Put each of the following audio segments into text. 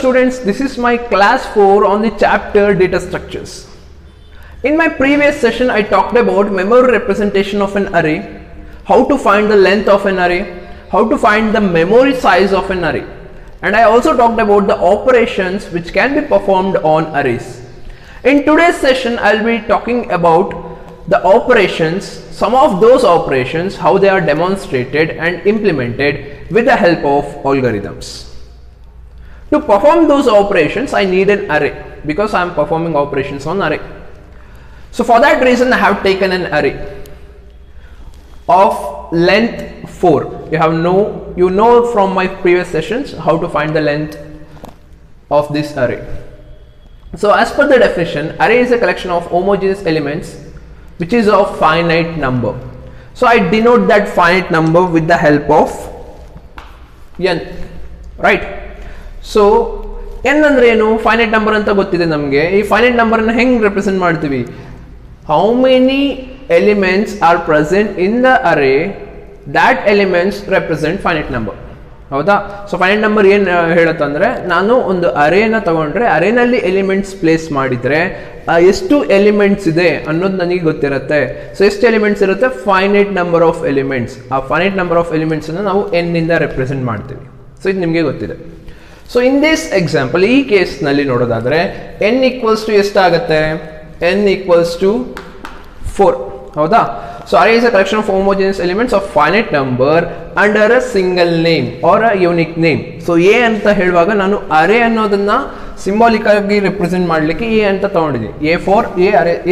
Students, this is my class 4 on the chapter data structures. In my previous session, I talked about memory representation of an array, how to find the length of an array, how to find the memory size of an array, and I also talked about the operations which can be performed on arrays. In today's session, I'll be talking about the operations, some of those operations, how they are demonstrated and implemented with the help of algorithms. To perform those operations, I need an array because I am performing operations on array. So for that reason, I have taken an array of length 4. You know from my previous sessions how to find the length of this array. So as per the definition, array is a collection of homogeneous elements which is of finite number. So I denote that finite number with the help of n, right? So N ಅಂದ್ರೆ ಏನು? Finite number ಅಂತ ಗೊತ್ತಿದೆ ನಮಗೆ. ಈ finite number ಅನ್ನು ಹೆಂಗ್ represent ಮಾಡ್ತೀವಿ? How many elements are present in the array, that elements represent finite number. ಹೌದಾ? ಸೊ ಫೈನೈಟ್ ನಂಬರ್ ಏನ್ ಹೇಳುತ್ತಂದ್ರೆ, ನಾನು ಒಂದು ಅರೇನ ತಗೊಂಡ್ರೆ ಅರೇನಲ್ಲಿ ಎಲಿಮೆಂಟ್ಸ್ ಪ್ಲೇಸ್ ಮಾಡಿದ್ರೆ ಎಷ್ಟು ಎಲಿಮೆಂಟ್ಸ್ ಇದೆ ಅನ್ನೋದು ನನಗೆ ಗೊತ್ತಿರುತ್ತೆ. ಸೊ ಎಷ್ಟು ಎಲಿಮೆಂಟ್ಸ್ ಇರುತ್ತೆ? Finite number of elements. ಆ ಫೈನೈಟ್ ನಂಬರ್ ಆಫ್ ಎಲಿಮೆಂಟ್ಸ್ ಅನ್ನು ನಾವು ಎನ್ ಇಂದ ರೆಪ್ರೆಸೆಂಟ್ ಮಾಡ್ತೀವಿ. ಸೊ ಇದು ನಿಮಗೆ ಗೊತ್ತಿದೆ. ಸೊ ಇನ್ ದಿಸ್ ಎಕ್ಸಾಂಪಲ್, ಈ ಕೇಸ್ ನಲ್ಲಿ ನೋಡೋದಾದ್ರೆ n ಈಕ್ವಲ್ಸ್ ಟು ಎಷ್ಟಾಗುತ್ತೆ? n equals to 4. ಹೌದಾ? So array is a collection of homogeneous elements of finite number under a single name or a unique name. So a ಅಂತ ಹೇಳುವಾಗ ನಾನು array ಅನ್ನೋದನ್ನ symbolic ಆಗಿ ರೆಪ್ರೆಸೆಂಟ್ ಮಾಡಲಿಕ್ಕೆ a ಅಂತ ತಗೊಂಡಿದ್ದೀನಿ.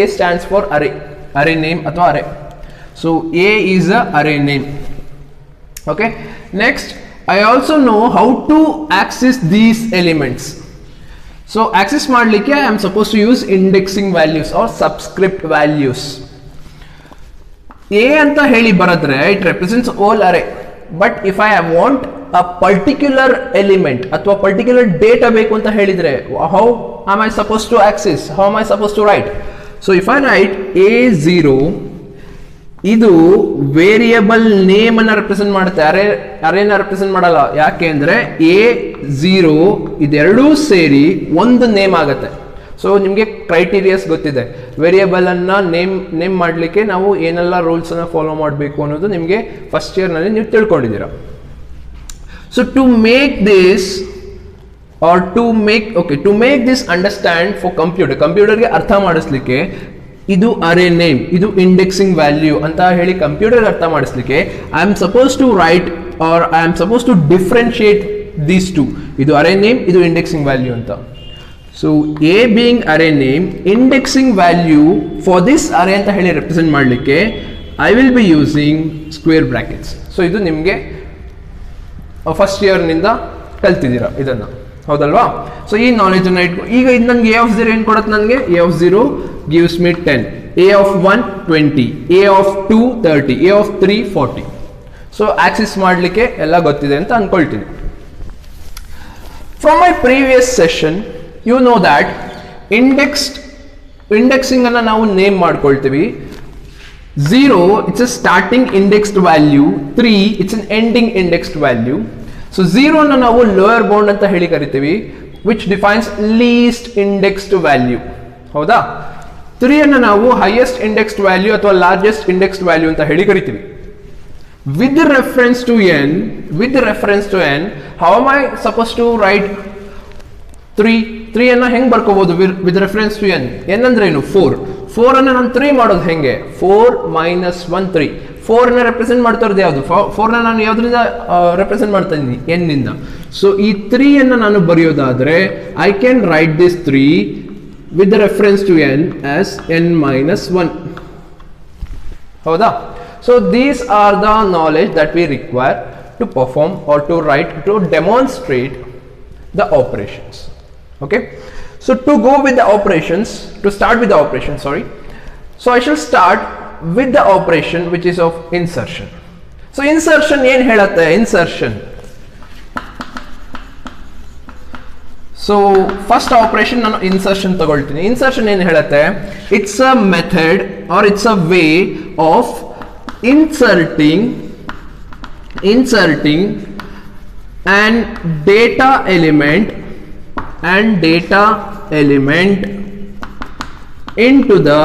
a stands for array name ಅಥವಾ array. So a is a array name. Okay, next I also know how to access these elements. So access ಮಾಡಲಿಕ್ಕೆ I am supposed to use indexing values or subscript values. A ಅಂತ ಹೇಳಿ ಬರೆದ್ರೆ it represents all array. But if I want a particular element ಅಥವಾ particular data ಬೇಕು ಅಂತ ಹೇಳಿದ್ರೆ, how am I supposed to access? How am I supposed to write? So if I write A0, ಇದು variable name ಅನ್ನ represent ಮಾಡುತ್ತೆ, ಅರೇನ represent ಮಾಡಲ್ಲ. ಯಾಕೆ ಅಂದ್ರೆ A0 ಇದೆರಡೂ ಸೇರಿ ಒಂದು ನೇಮ್ ಆಗುತ್ತೆ. ಸೊ ನಿಮಗೆ ಕ್ರೈಟೀರಿಯಾಸ್ ಗೊತ್ತಿದೆ. ವೇರಿಯಬಲ್ ಅನ್ನ ನೇಮ್ ಮಾಡಲಿಕ್ಕೆ ನಾವು ಏನೆಲ್ಲ ರೂಲ್ಸ್ ಅನ್ನ ಫಾಲೋ ಮಾಡಬೇಕು ಅನ್ನೋದು ನಿಮಗೆ ಫಸ್ಟ್ ಇಯರ್ ನಲ್ಲಿ ನೀವು ತಿಳ್ಕೊಂಡಿದ್ದೀರಾ. So to make this understand for ಕಂಪ್ಯೂಟರ್ಗೆ ಅರ್ಥ ಮಾಡಿಸ್ಲಿಕ್ಕೆ, ಇದು ಅರೇ ನೇಮ್, ಇದು ಇಂಡೆಕ್ಸಿಂಗ್ ವ್ಯಾಲ್ಯೂ ಅಂತ ಹೇಳಿ ಕಂಪ್ಯೂಟರ್ ಅರ್ಥ ಮಾಡಿಸ್ಲಿಕ್ಕೆ I am suppose to write or I am suppose to differentiate these two. ಇದು ಅರೇ ನೇಮ್, ಇದು ಇಂಡೆಕ್ಸಿಂಗ್ ವ್ಯಾಲ್ಯೂ ಅಂತ. So a being array name, indexing value for this array ಅಂತ ಹೇಳಿ ರೆಪ್ರೆಸೆಂಟ್ ಮಾಡಲಿಕ್ಕೆ I will be using square brackets. So ಇದು ನಿಮಗೆ first ಇಯರ್ನಿಂದ ಕಲ್ತಿದ್ದೀರಾ ಇದನ್ನ, ಹೌದಲ್ವಾ? ಸೊ ಈ ನಾಲೆಜ್ ಅನ್ನ ಈಗ ಇದು ನನಗೆ A0 ಏನು ಕೊಡುತ್ತೆ? ನನಗೆ A0 gives me 10, A1 20, A2 30, A3 40. So access ಮಾಡಲಿಕ್ಕೆ ಎಲ್ಲ ಗೊತ್ತಿದೆ ಅಂತ ಅನ್ಕೊಳ್ತೀನಿ. From my previous session you know that indexing ಅನ್ನ ನಾವು ನೇಮ್ ಮಾಡ್ಕೊಳ್ತೀವಿ. 0 it's a starting indexed value, 3 it's an ending indexed value. So 0 ಅನ್ನು ನಾವು ಲೋಯರ್ ಬೌಂಡ್ ಅಂತ ಹೇಳಿ ಕರಿತೀವಿ, which defines least indexed value. ಹೌದಾ? 3 ಅನ್ನು ನಾವು ಹೈಯೆಸ್ಟ್ ಇಂಡೆಕ್ಸ್ಡ್ ವ್ಯಾಲ್ಯೂ ಅಥವಾ ಲಾರ್ಜೆಸ್ಟ್ ಇಂಡೆಕ್ಸ್ಡ್ ವ್ಯಾಲ್ಯೂ ಅಂತ ಹೇಳಿ ಕರಿತೀವಿ. With reference to n, how am I suppose to write 3 ಅನ್ನ ಹೆಂಗ್ ಬರ್ಕೋಬಹುದು? With reference to n. n ಅಂದ್ರೆ ಏನು? 4 ಅನ್ನ ನಾನು 3 ಮಾಡೋದು ಹೆಂಗೆ? 4 - 1 3. 4 ಅನ್ನ ರೆಪ್ರೆಸೆಂಟ್ ಮಾಡ್ತಾ ಇರೋದು ಯಾವುದು? 4 ನ ನಾನು ಯಾವ್ದ್ರಿಂದ ರೆಪ್ರೆಸೆಂಟ್ ಮಾಡ್ತಾ ಇದ್ದೀನಿ? n ಇಂದ. ಸೊ ಈ 3 ಅನ್ನ ನಾನು ಬರೆಯೋದಾದ್ರೆ I can write this 3 with reference to n as n - 1. ಹೌದಾ? So these are the knowledge that we require to perform or to write, to demonstrate the operations. Okay, so to start with the operation, so I shall start with the operation which is of insertion. So insertion ಏನು ಹೇಳುತ್ತೆ? So first operation ನಾನು insertion ತಗೊಳ್ತೀನಿ. Insertion ಏನು ಹೇಳುತ್ತೆ? It's a method or it's a way of inserting an data element and data element into the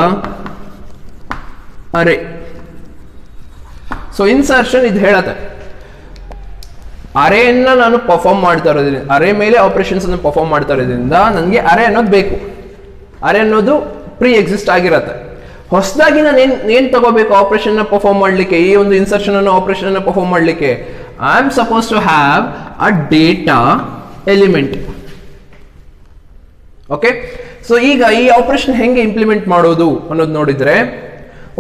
array. So insertion ಇದು ಹೇಳತ್ತೆ ಅರೇನ ನಾನು perform ಮಾಡ್ತಾ ಇರೋದ್ರಿಂದ, ಅರೇ ಮೇಲೆ ಆಪರೇಷನ್ಸ್ ಅನ್ನು ಪರ್ಫಾರ್ಮ್ ಮಾಡ್ತಾ ಇರೋದ್ರಿಂದ ನನಗೆ ಅರೇ ಅನ್ನೋದು ಬೇಕು. ಅರೇ ಅನ್ನೋದು ಪ್ರೀ ಎಕ್ಸಿಸ್ಟ್ ಆಗಿರತ್ತೆ. ಹೊಸದಾಗಿ ನಾನು ಏನ್ ತಗೋಬೇಕು ಆಪರೇಷನ್ ಪರ್ಫಾರ್ಮ್ ಮಾಡಲಿಕ್ಕೆ, ಈ ಒಂದು ಇನ್ಸರ್ಷನ್ ಅನ್ನು ಆಪರೇಷನ್ ಅನ್ನು ಪರ್ಫಾರ್ಮ್ ಮಾಡಲಿಕ್ಕೆ? I am suppose to have a data element. Okay, so ಈಗ ಈ ಆಪರೇಷನ್ ಹೆಂಗೆ ಇಂಪ್ಲಿಮೆಂಟ್ ಮಾಡೋದು ಅನ್ನೋದು ನೋಡಿದ್ರೆ,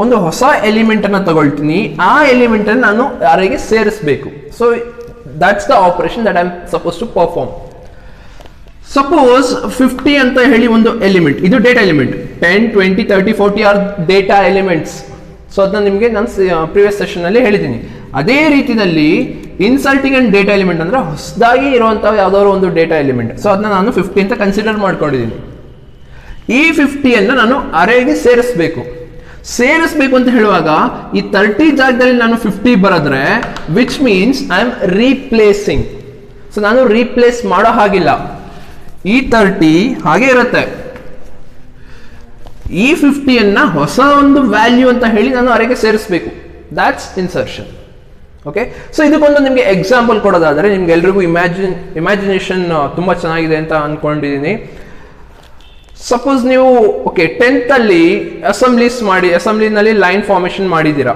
ಒಂದು ಹೊಸ ಎಲಿಮೆಂಟ್ ಅನ್ನು ತಗೊಳ್ತೀನಿ, ಆ ಎಲಿಮೆಂಟ್ ಅನ್ನು ನಾನು ಅರೇಗೆ ಸೇರಿಸಬೇಕು. So that's the operation that I am suppose to perform. Suppose 50 ಅಂತ ಹೇಳಿ ಒಂದು ಎಲಿಮೆಂಟ್, ಇದು data element. 10, 20, 30, 40 are data elements. So ಅದನ್ನ ನಿಮಗೆ ನಾನು ಪ್ರಿವಿಯಸ್ ಸೆಷನ್ ಅಲ್ಲಿ ಹೇಳಿದ್ದೀನಿ. ಅದೇ ರೀತಿಯಲ್ಲಿ ಇನ್ಸರ್ಟಿಂಗ್ ಅಂಡ್ ಡೇಟಾ ಎಲಿಮೆಂಟ್ ಅಂದ್ರೆ ಹೊಸದಾಗಿ ಇರುವಂತಹ ಯಾವ್ದಾದ್ರು ಒಂದು ಡೇಟಾ ಎಲಿಮೆಂಟ್. ಸೊ ಅದನ್ನ ನಾನು 50 ಅಂತ ಕನ್ಸಿಡರ್ ಮಾಡ್ಕೊಂಡಿದ್ದೀನಿ. ಈ 50 ನಾನು ಅರೇಗೆ ಸೇರಿಸಬೇಕು ಅಂತ ಹೇಳುವಾಗ ಈ 30 ಜಾಗದಲ್ಲಿ ನಾನು 50 ಬರೆದ್ರೆ which means I am replacing. So ನಾನು ರೀಪ್ಲೇಸ್ ಮಾಡೋ ಹಾಗಿಲ್ಲ, ಈ 30 ಹಾಗೆ ಇರುತ್ತೆ. ಈ 50 ಹೊಸ ಒಂದು ವ್ಯಾಲ್ಯೂ ಅಂತ ಹೇಳಿ ನಾನು ಅರೇಗೆ ಸೇರಿಸಬೇಕು. That's insertion. ಓಕೆ, ಸೊ ಇದಕ್ಕೊಂದು ನಿಮಗೆ ಎಕ್ಸಾಂಪಲ್ ಕೊಡೋದಾದ್ರೆ, ನಿಮ್ಗೆ ಎಲ್ರಿಗೂ ಇಮ್ಯಾಜಿನೇಷನ್ ತುಂಬಾ ಚೆನ್ನಾಗಿದೆ ಅಂತ ಅನ್ಕೊಂಡಿದ್ದೀನಿ. ಸಪೋಸ್ ನೀವು ಓಕೆ 10th ಅಲ್ಲಿ ಅಸೆಂಬ್ಲಿನಲ್ಲಿ ಲೈನ್ ಫಾರ್ಮೇಶನ್ ಮಾಡಿದ್ದೀರಾ.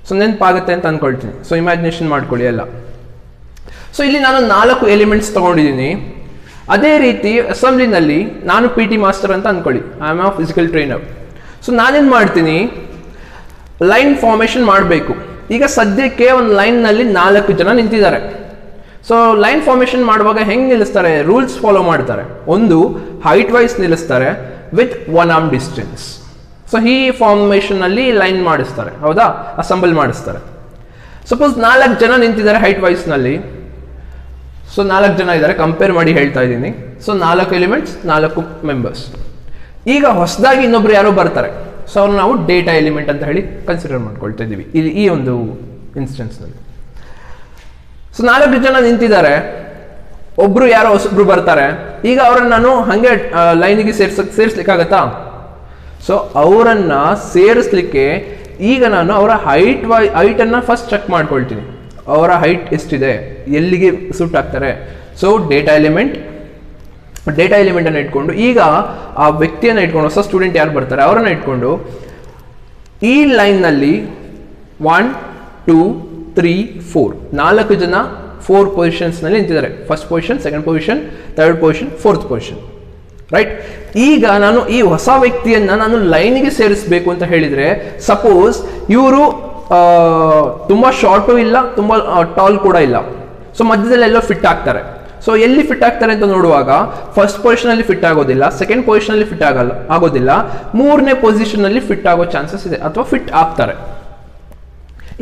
ಸೊ ನೆನಪಾಗುತ್ತೆ ಅಂತ ಅನ್ಕೊಳ್ತೀನಿ. ಸೊ ಇಮ್ಯಾಜಿನೇಷನ್ ಮಾಡ್ಕೊಳ್ಳಿ ಎಲ್ಲ. ಸೊ ಇಲ್ಲಿ ನಾನು 4 ಎಲಿಮೆಂಟ್ಸ್ ತಗೊಂಡಿದ್ದೀನಿ. ಅದೇ ರೀತಿ ಅಸೆಂಬ್ಲಿನಲ್ಲಿ ನಾನು PT ಮಾಸ್ಟರ್ ಅಂತ ಅನ್ಕೊಳ್ಳಿ, I am a physical trainer. So ನಾನೇನು ಮಾಡ್ತೀನಿ, ಲೈನ್ ಫಾರ್ಮೇಶನ್ ಮಾಡಬೇಕು. ಈಗ ಸದ್ಯಕ್ಕೆ ಒಂದು ಲೈನ್ನಲ್ಲಿ 4 ಜನ ನಿಂತಿದ್ದಾರೆ. ಸೊ ಲೈನ್ ಫಾರ್ಮೇಶನ್ ಮಾಡುವಾಗ ಹೆಂಗೆ ನಿಲ್ಲಿಸ್ತಾರೆ, ರೂಲ್ಸ್ ಫಾಲೋ ಮಾಡ್ತಾರೆ. ಒಂದು ಹೈಟ್ ವೈಸ್ ನಿಲ್ಲಿಸ್ತಾರೆ ವಿತ್ 1 arm ಡಿಸ್ಟೆನ್ಸ್. ಸೊ ಈ ಫಾರ್ಮೇಶನ್ ಅಲ್ಲಿ ಲೈನ್ ಮಾಡಿಸ್ತಾರೆ, ಹೌದಾ, ಅಸೆಂಬಲ್ ಮಾಡಿಸ್ತಾರೆ. ಸಪೋಸ್ 4 ಜನ ನಿಂತಿದ್ದಾರೆ ಹೈಟ್ ವೈಸ್ ನಲ್ಲಿ. ಸೊ 4 ಜನ ಇದ್ದಾರೆ, ಕಂಪೇರ್ ಮಾಡಿ ಹೇಳ್ತಾ ಇದ್ದೀನಿ. So 4 elements, 4 members. ಈಗ ಹೊಸದಾಗಿ ಇನ್ನೊಬ್ರು ಯಾರೋ ಬರ್ತಾರೆ. ಸೊ ಅವ್ರನ್ನ ನಾವು ಡೇಟಾ ಎಲಿಮೆಂಟ್ ಅಂತ ಹೇಳಿ ಕನ್ಸಿಡರ್ ಮಾಡ್ಕೊಳ್ತಾ ಇದ್ದೀವಿ ಇಲ್ಲಿ ಈ ಒಂದು ಇನ್ಸ್ಟೆನ್ಸ್ ನಲ್ಲಿ. ಸೊ 4 ಜನ ನಿಂತಿದ್ದಾರೆ, ಒಬ್ರು ಯಾರೋ ಹೊಸಬ್ರು ಬರ್ತಾರೆ. ಈಗ ಅವರನ್ನ ನಾನು ಹಂಗೆ ಲೈನಿಗೆ ಸೇರಿಸ್ಲಿಕ್ಕಾಗತ್ತಾ? ಸೊ ಅವರನ್ನ ಸೇರಿಸ್ಲಿಕ್ಕೆ ಈಗ ನಾನು ಅವರ ಹೈಟ್ ಅನ್ನ ಫಸ್ಟ್ ಚೆಕ್ ಮಾಡ್ಕೊಳ್ತೀನಿ. ಅವರ ಹೈಟ್ ಎಷ್ಟಿದೆ, ಎಲ್ಲಿಗೆ ಸೂಟ್ ಆಗ್ತಾರೆ. ಸೊ ಡೇಟಾ ಎಲಿಮೆಂಟ್ ಅನ್ನು ಇಟ್ಕೊಂಡು, ಈಗ ಆ ವ್ಯಕ್ತಿಯನ್ನು ಇಟ್ಕೊಂಡು, ಹೊಸ ಸ್ಟೂಡೆಂಟ್ ಯಾರು ಬರ್ತಾರೆ ಅವರನ್ನ ಇಟ್ಕೊಂಡು ಈ ಲೈನ್ ನಲ್ಲಿ 1, 2, 3, 4 4 ಜನ 4 ಪೊಸಿಷನ್ಸ್ ನಲ್ಲಿ ನಿಂತಿದ್ದಾರೆ. First position, second position, third position, fourth position, right. ಈಗ ನಾನು ಈ ಹೊಸ ವ್ಯಕ್ತಿಯನ್ನ ನಾನು ಲೈನಿಗೆ ಸೇರಿಸಬೇಕು ಅಂತ ಹೇಳಿದ್ರೆ, ಸಪೋಸ್ ಇವರು ತುಂಬಾ ಶಾರ್ಟು ಇಲ್ಲ, ತುಂಬಾ ಟಾಲ್ ಕೂಡ ಇಲ್ಲ. ಸೊ ಮಧ್ಯದಲ್ಲಿ ಎಲ್ಲೋ ಫಿಟ್ ಆಗ್ತಾರೆ. ಸೊ ಎಲ್ಲಿ ಫಿಟ್ ಆಗ್ತಾರೆ ಅಂತ ನೋಡುವಾಗ ಫಸ್ಟ್ ಪೊಸಿಷನ್ ಅಲ್ಲಿ ಫಿಟ್ ಆಗೋದಿಲ್ಲ, ಸೆಕೆಂಡ್ ಪೊಸಿಷನ್ ಅಲ್ಲಿ ಫಿಟ್ ಆಗೋದಿಲ್ಲ, 3ನೇ ಪೊಸಿಷನ್ ಅಲ್ಲಿ ಫಿಟ್ ಆಗೋ ಚಾನ್ಸಸ್ ಇದೆ, ಅಥವಾ ಫಿಟ್ ಆಗ್ತಾರೆ.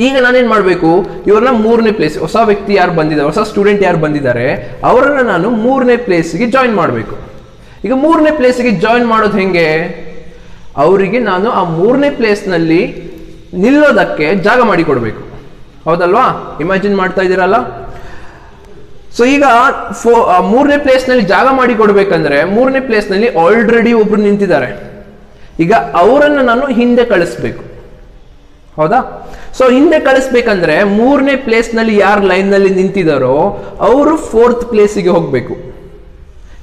ಈಗ ನಾನೇನ್ ಮಾಡಬೇಕು, ಇವ್ರನ್ನ 3ನೇ ಪ್ಲೇಸ್, ಹೊಸ ವ್ಯಕ್ತಿ ಯಾರು ಬಂದಿದ್ದಾರೆ, ಹೊಸ ಸ್ಟೂಡೆಂಟ್ ಯಾರು ಬಂದಿದ್ದಾರೆ ಅವರನ್ನ ನಾನು 3ನೇ ಪ್ಲೇಸ್ಗೆ ಜಾಯಿನ್ ಮಾಡಬೇಕು. ಈಗ 3ನೇ ಪ್ಲೇಸ್ಗೆ ಜಾಯಿನ್ ಮಾಡೋದು ಹೆಂಗೆ, ಅವರಿಗೆ ನಾನು ಆ 3ನೇ ಪ್ಲೇಸ್ನಲ್ಲಿ ನಿಲ್ಲೋದಕ್ಕೆ ಜಾಗ ಮಾಡಿಕೊಡ್ಬೇಕು, ಹೌದಲ್ವಾ? ಇಮ್ಯಾಜಿನ್ ಮಾಡ್ತಾ ಇದ್ದೀರಲ್ಲ. ಸೊ ಈಗ 3ನೇ ಪ್ಲೇಸ್ನಲ್ಲಿ ಜಾಗ ಮಾಡಿಕೊಡ್ಬೇಕಂದ್ರೆ 3ನೇ ಪ್ಲೇಸ್ನಲ್ಲಿ ಆಲ್ರೆಡಿ ಒಬ್ರು ನಿಂತಿದ್ದಾರೆ. ಈಗ ಅವರನ್ನು ನಾನು ಹಿಂದೆ ಕಳಿಸ್ಬೇಕು, ಹೌದಾ? ಸೊ ಹಿಂದೆ ಕಳಿಸ್ಬೇಕಂದ್ರೆ 3ನೇ ಪ್ಲೇಸ್ನಲ್ಲಿ ಯಾರು ಲೈನ್ನಲ್ಲಿ ನಿಂತಿದ್ದಾರೋ ಅವರು 4th ಪ್ಲೇಸಿಗೆ ಹೋಗಬೇಕು.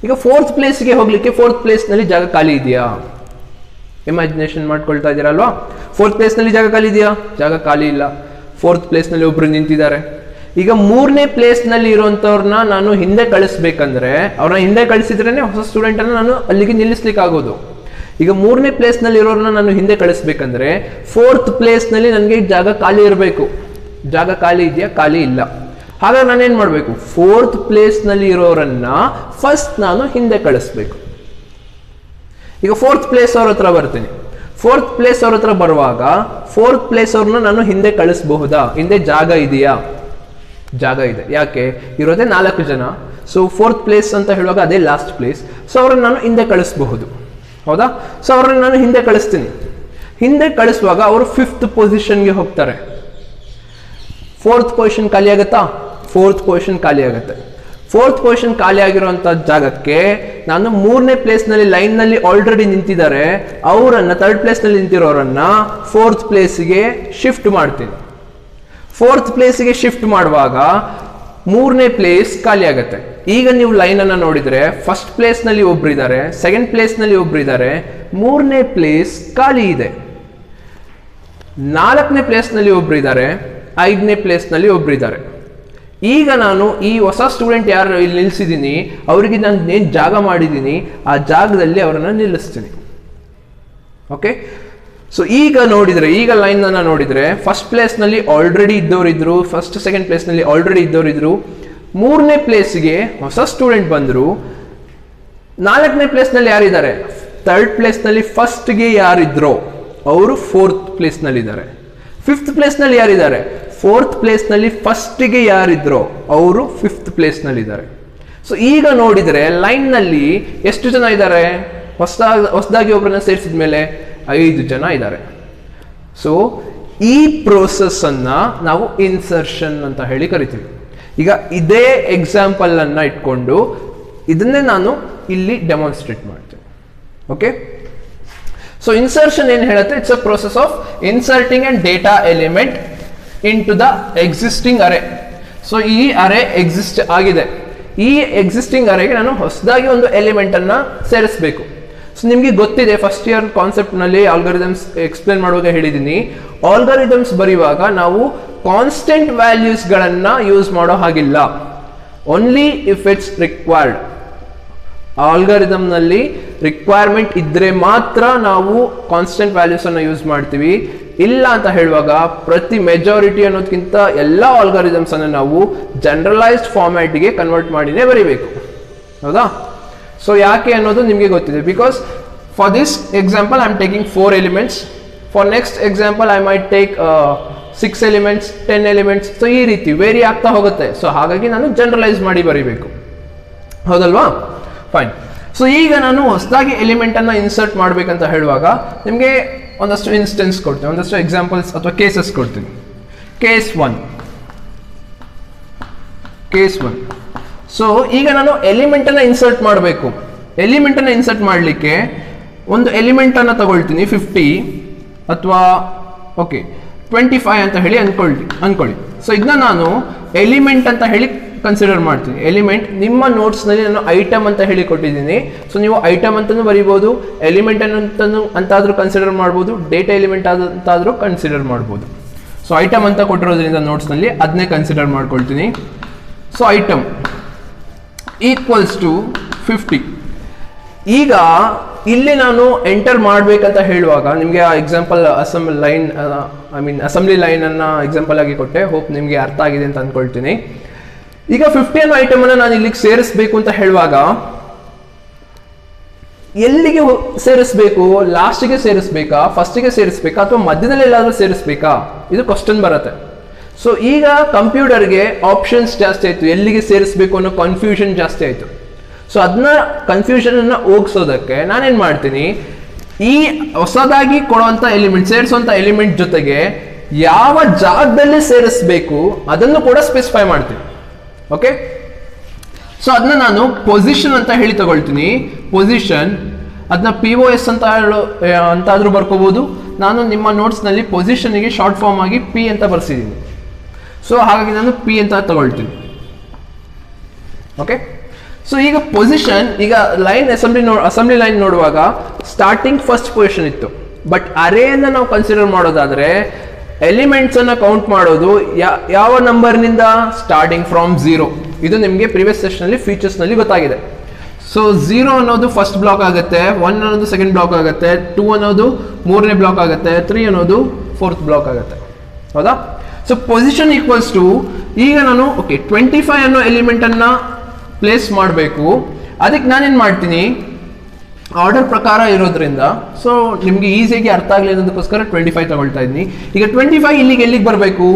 ಈಗ 4th ಪ್ಲೇಸ್ಗೆ ಹೋಗ್ಲಿಕ್ಕೆ 4th ಪ್ಲೇಸ್ನಲ್ಲಿ ಜಾಗ ಖಾಲಿ ಇದೆಯಾ? ಇಮ್ಯಾಜಿನೇಷನ್ ಮಾಡ್ಕೊಳ್ತಾ ಇದ್ದೀರಲ್ವಾ? 4th ಪ್ಲೇಸ್ನಲ್ಲಿ ಜಾಗ ಖಾಲಿ ಇದೆಯಾ? ಜಾಗ ಖಾಲಿ ಇಲ್ಲ. 4th ಪ್ಲೇಸ್ನಲ್ಲಿ ಒಬ್ರು ನಿಂತಿದ್ದಾರೆ. ಈಗ 3ನೇ ಪ್ಲೇಸ್ನಲ್ಲಿ ಇರುವಂತವ್ರನ್ನ ನಾನು ಹಿಂದೆ ಕಳಿಸ್ಬೇಕಂದ್ರೆ, ಅವ್ರನ್ನ ಹಿಂದೆ ಕಳಿಸಿದ್ರೇನೆ ಹೊಸ ಸ್ಟೂಡೆಂಟ್ ಅನ್ನು ನಾನು ಅಲ್ಲಿಗೆ ನಿಲ್ಲಿಸ್ಲಿಕ್ಕೆ ಆಗೋದು. ಈಗ 3ನೇ ಪ್ಲೇಸ್ನಲ್ಲಿ ಇರೋರನ್ನ ನಾನು ಹಿಂದೆ ಕಳಿಸ್ಬೇಕಂದ್ರೆ 4th ಪ್ಲೇಸ್ನಲ್ಲಿ ನನಗೆ ಜಾಗ ಖಾಲಿ ಇರಬೇಕು. ಜಾಗ ಖಾಲಿ ಇದೆಯಾ? ಖಾಲಿ ಇಲ್ಲ. ಹಾಗಾಗಿ ನಾನೇನ್ ಮಾಡಬೇಕು, 4th ಪ್ಲೇಸ್ನಲ್ಲಿ ಇರೋರನ್ನ ಫಸ್ಟ್ ನಾನು ಹಿಂದೆ ಕಳಿಸ್ಬೇಕು. ಈಗ 4th ಪ್ಲೇಸ್ ಅವ್ರ ಹತ್ರ ಬರ್ತೀನಿ. 4th ಪ್ಲೇಸ್ ಅವ್ರ ಹತ್ರ ಬರುವಾಗ 4th ಪ್ಲೇಸ್ ಅವ್ರನ್ನ ನಾನು ಹಿಂದೆ ಕಳಿಸಬಹುದಾ? ಹಿಂದೆ ಜಾಗ ಇದೆಯಾ? ಜಾಗ ಇದೆ. ಯಾಕೆ? ಇರೋದೇ 4 ಜನ. ಸೊ 4th ಪ್ಲೇಸ್ ಅಂತ ಹೇಳುವಾಗ ಅದೇ ಲಾಸ್ಟ್ ಪ್ಲೇಸ್. ಸೊ ಅವ್ರನ್ನ ನಾನು ಹಿಂದೆ ಕಳಿಸಬಹುದು, ಹೌದಾ? ಸೊ ಅವ್ರನ್ನ ನಾನು ಹಿಂದೆ ಕಳಿಸ್ತೀನಿ. ಹಿಂದೆ ಕಳಿಸುವಾಗ ಅವರು 5th ಪೊಸಿಷನ್ಗೆ ಹೋಗ್ತಾರೆ. 4th ಪೊಸಿಷನ್ ಖಾಲಿ ಆಗುತ್ತಾ? 4th ಪೊಸಿಷನ್ ಖಾಲಿ ಆಗುತ್ತೆ. 4th ಪೊಸಿಷನ್ ಖಾಲಿ ಆಗಿರುವಂತ ಜಾಗಕ್ಕೆ ನಾನು 3ನೇ ಪ್ಲೇಸ್ ನಲ್ಲಿ ಲೈನ್ ನಲ್ಲಿ ಆಲ್ರೆಡಿ ನಿಂತಿದ್ದಾರೆ ಅವರನ್ನ 3rd ಪ್ಲೇಸ್ ನಲ್ಲಿ ನಿಂತಿರೋರನ್ನ 4th ಪ್ಲೇಸ್ಗೆ ಶಿಫ್ಟ್ ಮಾಡ್ತೀನಿ. 4th ಪ್ಲೇಸ್ಗೆ ಶಿಫ್ಟ್ ಮಾಡುವಾಗ 3ನೇ ಪ್ಲೇಸ್ ಖಾಲಿ ಆಗುತ್ತೆ. ಈಗ ನೀವು ಲೈನ್ ಅನ್ನ ನೋಡಿದ್ರೆ 1st ಪ್ಲೇಸ್ ನಲ್ಲಿ ಒಬ್ರಿದ್ದಾರೆ, 2nd ಪ್ಲೇಸ್ ನಲ್ಲಿ ಒಬ್ರಿದ್ದಾರೆ, 3ನೇ ಪ್ಲೇಸ್ ಖಾಲಿ ಇದೆ. 4ನೇ ಪ್ಲೇಸ್ ನಲ್ಲಿ ಒಬ್ರಿದ್ದಾರೆ, 5ನೇ ಪ್ಲೇಸ್ ನಲ್ಲಿ ಒಬ್ರಿದ್ದಾರೆ. ಈಗ ನಾನು ಈ ಹೊಸ ಸ್ಟೂಡೆಂಟ್ ಯಾರು ಇಲ್ಲಿ ನಿಲ್ಲಿಸಿದ್ದೀನಿ ಅವರಿಗೆ ನಾನು ಏನು ಜಾಗ ಮಾಡಿದ್ದೀನಿ ಆ ಜಾಗದಲ್ಲಿ ಅವರನ್ನು ನಿಲ್ಲಿಸ್ತೀನಿ. ಓಕೆ, ಸೊ ಈಗ ನೋಡಿದ್ರೆ, ಈಗ ಲೈನ್ ಅನ್ನ ನೋಡಿದ್ರೆ 1st ಪ್ಲೇಸ್ ನಲ್ಲಿ ಆಲ್ರೆಡಿ ಇದ್ದವರಿದ್ರು, 1st 2nd ಪ್ಲೇಸ್ ನಲ್ಲಿ ಆಲ್ರೆಡಿ ಇದ್ದವರಿದ್ರು, 3ನೇ ಪ್ಲೇಸ್ಗೆ ಹೊಸ ಸ್ಟೂಡೆಂಟ್ ಬಂದರು. 4ನೇ ಪ್ಲೇಸ್ ನಲ್ಲಿ ಯಾರಿದ್ದಾರೆ? 3rd ಪ್ಲೇಸ್ ನಲ್ಲಿ ಫಸ್ಟ್ಗೆ ಯಾರಿದ್ರೋ ಅವರು 4th ಪ್ಲೇಸ್ ನಲ್ಲಿ ಇದ್ದಾರೆ. 5th ಪ್ಲೇಸ್ ನಲ್ಲಿ ಯಾರಿದ್ದಾರೆ? 4th ಪ್ಲೇಸ್ ನಲ್ಲಿ ಫಸ್ಟ್ಗೆ ಯಾರಿದ್ರೋ ಅವರು 5th ಪ್ಲೇಸ್ ನಲ್ಲಿ ಇದ್ದಾರೆ. ಸೊ ಈಗ ನೋಡಿದ್ರೆ ಲೈನ್ ನಲ್ಲಿ ಎಷ್ಟು ಜನ ಇದ್ದಾರೆ? ಹೊಸದಾಗಿ ಒಬ್ಬರನ್ನ ಸೇರಿಸಿದ ಮೇಲೆ 5 ಜನ ಇದ್ದಾರೆ. ಸೊ ಈ ಪ್ರೋಸೆಸ್ ಅನ್ನ ನಾವು ಇನ್ಸರ್ಷನ್ ಅಂತ ಹೇಳಿ ಕರಿತೀವಿ. ಈಗ ಇದೇ ಎಕ್ಸಾಂಪಲ್ ಅನ್ನ ಇಟ್ಕೊಂಡು ಇದನ್ನೇ ನಾನು ಇಲ್ಲಿ ಡೆಮಾನ್ಸ್ಟ್ರೇಟ್ ಮಾಡ್ತೀನಿ. ಓಕೆ, ಸೊ ಇನ್ಸರ್ಷನ್ ಏನು ಹೇಳುತ್ತೆ? It's a process of inserting and data element into the existing array. So ಈ ಅರೇ ಎಕ್ಸಿಸ್ಟ್ ಆಗಿದೆ, ಈ ಎಕ್ಸಿಸ್ಟಿಂಗ್ ಅರೇಗೆ ನಾನು ಹೊಸದಾಗಿ ಒಂದು ಎಲಿಮೆಂಟ್ ಅನ್ನ ಸೇರಿಸಬೇಕು. ಸೊ ನಿಮಗೆ ಗೊತ್ತಿದೆ, ಫಸ್ಟ್ ಇಯರ್ ಕಾನ್ಸೆಪ್ಟ್ ನಲ್ಲಿ ಆಲ್ಗಾರಿದಮ್ಸ್ ಎಕ್ಸ್ಪ್ಲೇನ್ ಮಾಡುವಾಗ ಹೇಳಿದ್ದೀನಿ, ಆಲ್ಗಾರಿದಮ್ಸ್ ಬರೆಯುವಾಗ ನಾವು ಕಾನ್ಸ್ಟೆಂಟ್ ವ್ಯಾಲ್ಯೂಸ್ ಗಳನ್ನ ಯೂಸ್ ಮಾಡೋ ಹಾಗಿಲ್ಲ, ಓನ್ಲಿ ಇಫ್ ಇಟ್ಸ್ ರಿಕ್ವೈರ್ಡ್. ಆಲ್ಗಾರಿದಮ್ ನಲ್ಲಿ ರಿಕ್ವೈರ್ಮೆಂಟ್ ಇದ್ರೆ ಮಾತ್ರ ನಾವು ಕಾನ್ಸ್ಟೆಂಟ್ ವ್ಯಾಲ್ಯೂಸ್ ಅನ್ನ ಯೂಸ್ ಮಾಡ್ತೀವಿ. ಇಲ್ಲ ಅಂತ ಹೇಳುವಾಗ ಪ್ರತಿ ಮೆಜಾರಿಟಿ ಅನ್ನೋದಕ್ಕಿಂತ ಎಲ್ಲ ಆಲ್ಗಾರಿದಮ್ಸ್ ಅನ್ನು ನಾವು ಜನರಲೈಸ್ಡ್ ಫಾರ್ಮ್ಯಾಟ್ಗೆ ಕನ್ವರ್ಟ್ ಮಾಡಿನೇ ಬರೀಬೇಕು. ಹೌದಾ? ಸೊ ಯಾಕೆ ಅನ್ನೋದು ನಿಮಗೆ ಗೊತ್ತಿದೆ. Because for this example I am taking 4 elements, for next example I might take 6 elements, 10 elements. So ಈ ರೀತಿ ವೇರಿ ಆಗ್ತಾ ಹೋಗುತ್ತೆ. ಸೊ ಹಾಗಾಗಿ ನಾನು ಜನರಲೈಸ್ ಮಾಡಿ ಬರೀಬೇಕು. ಹೌದಲ್ವಾ? ಫೈನ್. ಸೊ ಈಗ ನಾನು ಹೊಸದಾಗಿ ಎಲಿಮೆಂಟ್ ಅನ್ನ ಇನ್ಸರ್ಟ್ ಮಾಡ್ಬೇಕಂತ ಹೇಳುವಾಗ ನಿಮಗೆ ಒಂದಷ್ಟು ಇನ್ಸ್ಟೆನ್ಸ್ ಕೊಡ್ತೀನಿ, ಒಂದಷ್ಟು ಎಕ್ಸಾಂಪಲ್ಸ್ ಅಥವಾ ಕೇಸಸ್ ಕೊಡ್ತೀನಿ. ಕೇಸ್ 1. ಸೊ ಈಗ ನಾನು ಎಲಿಮೆಂಟ್ ಅನ್ನ ಇನ್ಸರ್ಟ್ ಮಾಡಬೇಕು. ಎಲಿಮೆಂಟ್ ಅನ್ನ ಇನ್ಸರ್ಟ್ ಮಾಡಲಿಕ್ಕೆ ಒಂದು ಎಲಿಮೆಂಟ್ ಅನ್ನ ತಗೊಳ್ತೀನಿ, 50 ಅಥವಾ ಓಕೆ 25 ಅಂತ ಹೇಳಿ ಅನ್ಕೊಳ್ಳಿ. ಸೊ ಇದನ್ನ ನಾನು ಎಲಿಮೆಂಟ್ ಅಂತ ಹೇಳಿ ಕನ್ಸಿಡರ್ ಮಾಡ್ತೀನಿ. ಎಲಿಮೆಂಟ್ ನಿಮ್ಮ ನೋಟ್ಸ್ ನಲ್ಲಿ ನಾನು ಐಟಮ್ ಅಂತ ಹೇಳಿ ಕೊಟ್ಟಿದ್ದೀನಿ. ಸೊ ನೀವು ಐಟಮ್ ಅಂತಾನು ಬರೀಬಹುದು, ಎಲಿಮೆಂಟ್ ಅಂತಾದ್ರೂ ಕನ್ಸಿಡರ್ ಮಾಡ್ಬೋದು, ಡೇಟಾ ಎಲಿಮೆಂಟ್ ಅಂತಾದ್ರೂ ಕನ್ಸಿಡರ್ ಮಾಡ್ಬೋದು. ಸೊ ಐಟಮ್ ಅಂತ ಕೊಟ್ಟಿರೋದ್ರಿಂದ ನೋಟ್ಸ್ ನಲ್ಲಿ ಅದನ್ನೇ ಕನ್ಸಿಡರ್ ಮಾಡ್ಕೊಳ್ತೀನಿ. So item equals to 50. ಈಗ ಇಲ್ಲಿ ನಾನು ಎಂಟರ್ ಮಾಡ್ಬೇಕಂತ ಹೇಳುವಾಗ ನಿಮಗೆ ಆ ಎಕ್ಸಾಂಪಲ್ ಅಸೆಂಬ್ಲಿ ಲೈನ್ ಅನ್ನ ಎಕ್ಸಾಂಪಲ್ ಆಗಿ ಕೊಟ್ಟೆ. ಹೋಪ್ ನಿಮಗೆ ಅರ್ಥ ಆಗಿದೆ ಅಂತ ಅನ್ಕೊಳ್ತೀನಿ. ಈಗ 50 ಅನ್ನೋ ಐಟಮ್ ಅನ್ನ ನಾನು ಇಲ್ಲಿಗೆ ಸೇರಿಸಬೇಕು ಅಂತ ಹೇಳುವಾಗ ಎಲ್ಲಿಗೆ ಸೇರಿಸಬೇಕು? ಲಾಸ್ಟ್ಗೆ ಸೇರಿಸಬೇಕಾ, ಫಸ್ಟ್ಗೆ ಸೇರಿಸಬೇಕಾ, ಅಥವಾ ಮಧ್ಯದಲ್ಲಿ ಎಲ್ಲಾದ್ರೂ ಸೇರಿಸಬೇಕಾ? ಇದು ಕ್ವಶನ್ ಬರುತ್ತೆ. ಸೊ ಈಗ ಕಂಪ್ಯೂಟರ್ಗೆ ಆಪ್ಷನ್ಸ್ ಜಾಸ್ತಿ ಆಯ್ತು, ಎಲ್ಲಿಗೆ ಸೇರಿಸಬೇಕು ಅನ್ನೋ ಕನ್ಫ್ಯೂಷನ್ ಜಾಸ್ತಿ ಆಯ್ತು. ಸೊ ಅದನ್ನ ಕನ್ಫ್ಯೂಷನ್ ಅನ್ನ ಹೋಗಿಸೋದಕ್ಕೆ ನಾನೇನ್ ಮಾಡ್ತೀನಿ, ಈ ಹೊಸದಾಗಿ ಕೊಡುವಂತ ಎಲಿಮೆಂಟ್, ಸೇರಿಸುವಂತ ಎಲಿಮೆಂಟ್ ಜೊತೆಗೆ ಯಾವ ಜಾಗದಲ್ಲಿ ಸೇರಿಸಬೇಕು ಅದನ್ನು ಕೂಡ ಸ್ಪೆಸಿಫೈ ಮಾಡ್ತೀನಿ. ಓಕೆ, ಸೊ ಅದನ್ನ ನಾನು ಪೊಸಿಷನ್ ಅಂತ ಹೇಳಿ ತಗೊಳ್ತೀನಿ. ಪೊಸಿಷನ್ ಅದನ್ನ POS ಅಂತಾದ್ರೂ ಬರ್ಕೋಬಹುದು. ನಾನು ನಿಮ್ಮ ನೋಟ್ಸ್ ನಲ್ಲಿ ಪೊಸಿಷನ್ಗೆ ಶಾರ್ಟ್ ಫಾರ್ಮ್ ಆಗಿ P ಅಂತ ಬರ್ಸಿದ್ದೀನಿ. ಸೊ ಹಾಗಾಗಿ ನಾನು P ಅಂತ ತಗೊಳ್ತೀನಿ. ಓಕೆ, ಸೊ ಈಗ ಪೊಸಿಷನ್, ಈಗ ಲೈನ್ ಅಸೆಂಬ್ಲಿ ಲೈನ್ ನೋಡುವಾಗ ಸ್ಟಾರ್ಟಿಂಗ್ ಫಸ್ಟ್ ಪೊಸಿಷನ್ ಇತ್ತು. ಬಟ್ ಅರೇನ ನಾವು ಕನ್ಸಿಡರ್ ಮಾಡೋದಾದ್ರೆ ಎಲಿಮೆಂಟ್ಸ್ ಅನ್ನ ಕೌಂಟ್ ಮಾಡೋದು ಯಾವ ನಂಬರ್ ನಿಂದ? Starting from 0. ಇದು ನಿಮಗೆ ಪ್ರೀವಿಯಸ್ ಸೆಷನ್ ಅಲ್ಲಿ ಫೀಚರ್ಸ್ ನಲ್ಲಿ ಗೊತ್ತಾಗಿದೆ. ಸೊ 0 ಅನ್ನೋದು ಫಸ್ಟ್ ಬ್ಲಾಕ್ ಆಗುತ್ತೆ, 1 ಅನ್ನೋದು ಸೆಕೆಂಡ್ ಬ್ಲಾಕ್ ಆಗುತ್ತೆ, 2 ಅನ್ನೋದು 3ನೇ ಬ್ಲಾಕ್ ಆಗುತ್ತೆ, 3 ಅನ್ನೋದು 4th ಬ್ಲಾಕ್ ಆಗುತ್ತೆ. ಹೌದಾ? ಸೊ ಪೊಸಿಷನ್ ಈಕ್ವಲ್ಸ್ ಟು, ಈಗ ನಾನು 25 ಅನ್ನೋ ಎಲಿಮೆಂಟ್ ಅನ್ನ ಪ್ಲೇಸ್ ಮಾಡಬೇಕು. ಅದಕ್ಕೆ ನಾನೇನ್ ಮಾಡ್ತೀನಿ, ಆರ್ಡರ್ ಪ್ರಕಾರ ಇರೋದ್ರಿಂದ ಸೊ ನಿಮ್ಗೆ ಈಸಿಯಾಗಿ ಅರ್ಥ ಆಗಲಿ ಅನ್ನೋದಕ್ಕೋಸ್ಕರ 25 ತಗೊಳ್ತಾ ಇದ್ದೀನಿ. ಈಗ 25 ಎಲ್ಲಿಗೆ ಬರಬೇಕು?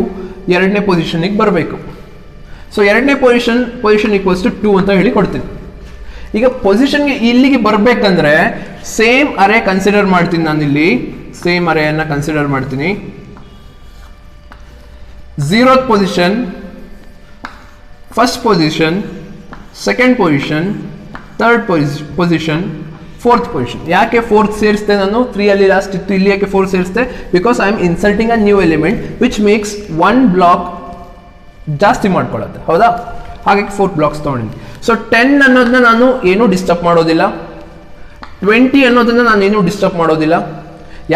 2ನೇ ಪೊಸಿಷನ್ಗೆ ಬರಬೇಕು. ಸೊ 2ನೇ ಪೊಸಿಷನ್ ಈಕ್ವಲ್ಸ್ ಟು 2 ಅಂತ ಹೇಳಿ ಕೊಡ್ತೀನಿ. ಈಗ ಪೊಸಿಷನ್ಗೆ ಇಲ್ಲಿಗೆ ಬರ್ಬೇಕಂದ್ರೆ ಸೇಮ್ ಅರೇ ಕನ್ಸಿಡರ್ ಮಾಡ್ತೀನಿ. ನಾನು ಇಲ್ಲಿ ಸೇಮ್ ಅರೇಯನ್ನ ಕನ್ಸಿಡರ್ ಮಾಡ್ತೀನಿ. 0th position, first position, second position, third position, fourth position. ಯಾಕೆ ಫೋರ್ತ್ ಸೇರಿಸ್ತೆ ನಾನು? 3 ಅಲ್ಲಿ ಲಾಸ್ಟ್ ಇತ್ತು, ಇಲ್ಲಿ ಯಾಕೆ 4 ಸೇರಿಸ್ತೆ? Because I am inserting a new element which makes 1 block ಜಾಸ್ತಿ ಮಾಡ್ಕೊಳ್ಳುತ್ತೆ, ಹೌದಾ? ಹಾಗಾಗಿ 4 ಬ್ಲಾಕ್ಸ್ ತೊಗೊಂಡಿದ್ದೀನಿ. ಸೊ 10 ಅನ್ನೋದನ್ನ ನಾನು ಏನೂ ಡಿಸ್ಟರ್ಬ್ ಮಾಡೋದಿಲ್ಲ, 20 ಅನ್ನೋದನ್ನ ನಾನು ಏನೂ ಡಿಸ್ಟರ್ಬ್ ಮಾಡೋದಿಲ್ಲ.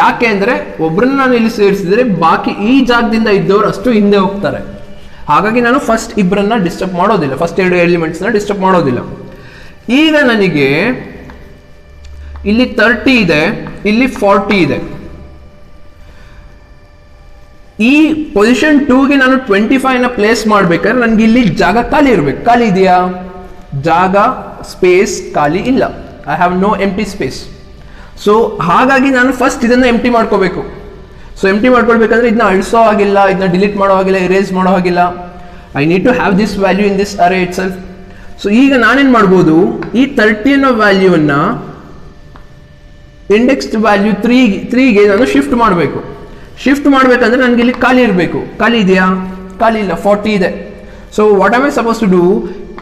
ಯಾಕೆ ಅಂದರೆ ಒಬ್ಬರನ್ನ ನಾನು ಇಲ್ಲಿ ಸೇರಿಸಿದ್ರೆ ಬಾಕಿ ಈ ಜಾಗದಿಂದ ಇದ್ದವರು ಅಷ್ಟು ಹಿಂದೆ ಹೋಗ್ತಾರೆ. ಹಾಗಾಗಿ ನಾನು ಫಸ್ಟ್ ಇಬ್ಬರನ್ನ ಡಿಸ್ಟರ್ಬ್ ಮಾಡೋದಿಲ್ಲ, ಫಸ್ಟ್ 2 ಎಲಿಮೆಂಟ್ಸ್ನ ಡಿಸ್ಟರ್ಬ್ ಮಾಡೋದಿಲ್ಲ. ಈಗ ನನಗೆ ಇಲ್ಲಿ 30 ಇದೆ, ಇಲ್ಲಿ 40 ಇದೆ. ಈ ಪೊಸಿಷನ್ 2ಗೆ ನಾನು 25ನ ಪ್ಲೇಸ್ ಮಾಡ್ಬೇಕಾದ್ರೆ ನನಗೆ ಇಲ್ಲಿ ಜಾಗ ಖಾಲಿ ಇರಬೇಕು. ಖಾಲಿ ಇದೆಯಾ? ಜಾಗ, ಸ್ಪೇಸ್ ಖಾಲಿ ಇಲ್ಲ. I have no empty space. So ಹಾಗಾಗಿ ನಾನು ಫಸ್ಟ್ ಇದನ್ನ ಎಂಟಿ ಮಾಡ್ಕೋಬೇಕು. ಸೊ ಎಂಟಿ ಮಾಡ್ಕೊಳ್ಬೇಕಂದ್ರೆ ಇದನ್ನ ಅಳಿಸೋ ಹಾಗಿಲ್ಲ, ಇದನ್ನ ಡಿಲೀಟ್ ಮಾಡೋ ಹಾಗಿಲ್ಲ, ಇರೇಸ್ ಮಾಡೋ ಹಾಗಿಲ್ಲ. I need to have this value in this array itself. So ಈಗ ನಾನೇನು ಮಾಡ್ಬೋದು, ಈ 30 ಅನ್ನೋ ವ್ಯಾಲ್ಯೂವನ್ನ ಇಂಡೆಕ್ಸ್ಡ್ ವ್ಯಾಲ್ಯೂ 3ಗೆ ನಾನು ಶಿಫ್ಟ್ ಮಾಡಬೇಕು. ಶಿಫ್ಟ್ ಮಾಡಬೇಕಂದ್ರೆ ನನಗೆ ಇಲ್ಲಿ ಖಾಲಿ ಇರಬೇಕು. ಖಾಲಿ ಇದೆಯಾ? ಖಾಲಿ ಇಲ್ಲ, 40 ಇದೆ. So what am I suppose to do?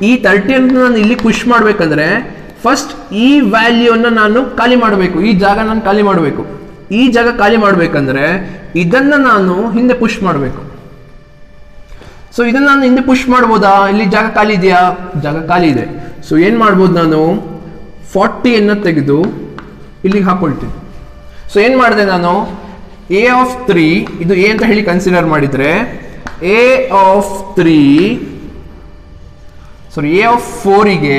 ಈ 30 ಅನ್ನು ನಾನು ಇಲ್ಲಿ ಪುಷ್ ಮಾಡಬೇಕಂದ್ರೆ ಫಸ್ಟ್ ಈ ವ್ಯಾಲ್ಯೂವನ್ನು ನಾನು ಖಾಲಿ ಮಾಡಬೇಕು, ಈ ಜಾಗ ನಾನು ಖಾಲಿ ಮಾಡಬೇಕು. ಈ ಜಾಗ ಖಾಲಿ ಮಾಡಬೇಕಂದ್ರೆ ಇದನ್ನ ನಾನು ಹಿಂದೆ ಪುಷ್ ಮಾಡಬೇಕು. ಸೊ ಇದನ್ನ ನಾನು ಹಿಂದೆ ಪುಷ್ ಮಾಡ್ಬೋದಾ? ಇಲ್ಲಿ ಜಾಗ ಖಾಲಿ ಇದೆಯಾ? ಜಾಗ ಖಾಲಿ ಇದೆ. ಸೊ ಏನು ಮಾಡ್ಬೋದು, ನಾನು 40 ತೆಗೆದು ಇಲ್ಲಿಗೆ ಹಾಕೊಳ್ತೀನಿ. ಸೊ ಏನು ಮಾಡಿದೆ ನಾನು? ಎ ಆಫ್ 3, ಇದು ಎ ಅಂತ ಹೇಳಿ ಕನ್ಸಿಡರ್ ಮಾಡಿದ್ರೆ A of 3, sorry A of 4ಗೆ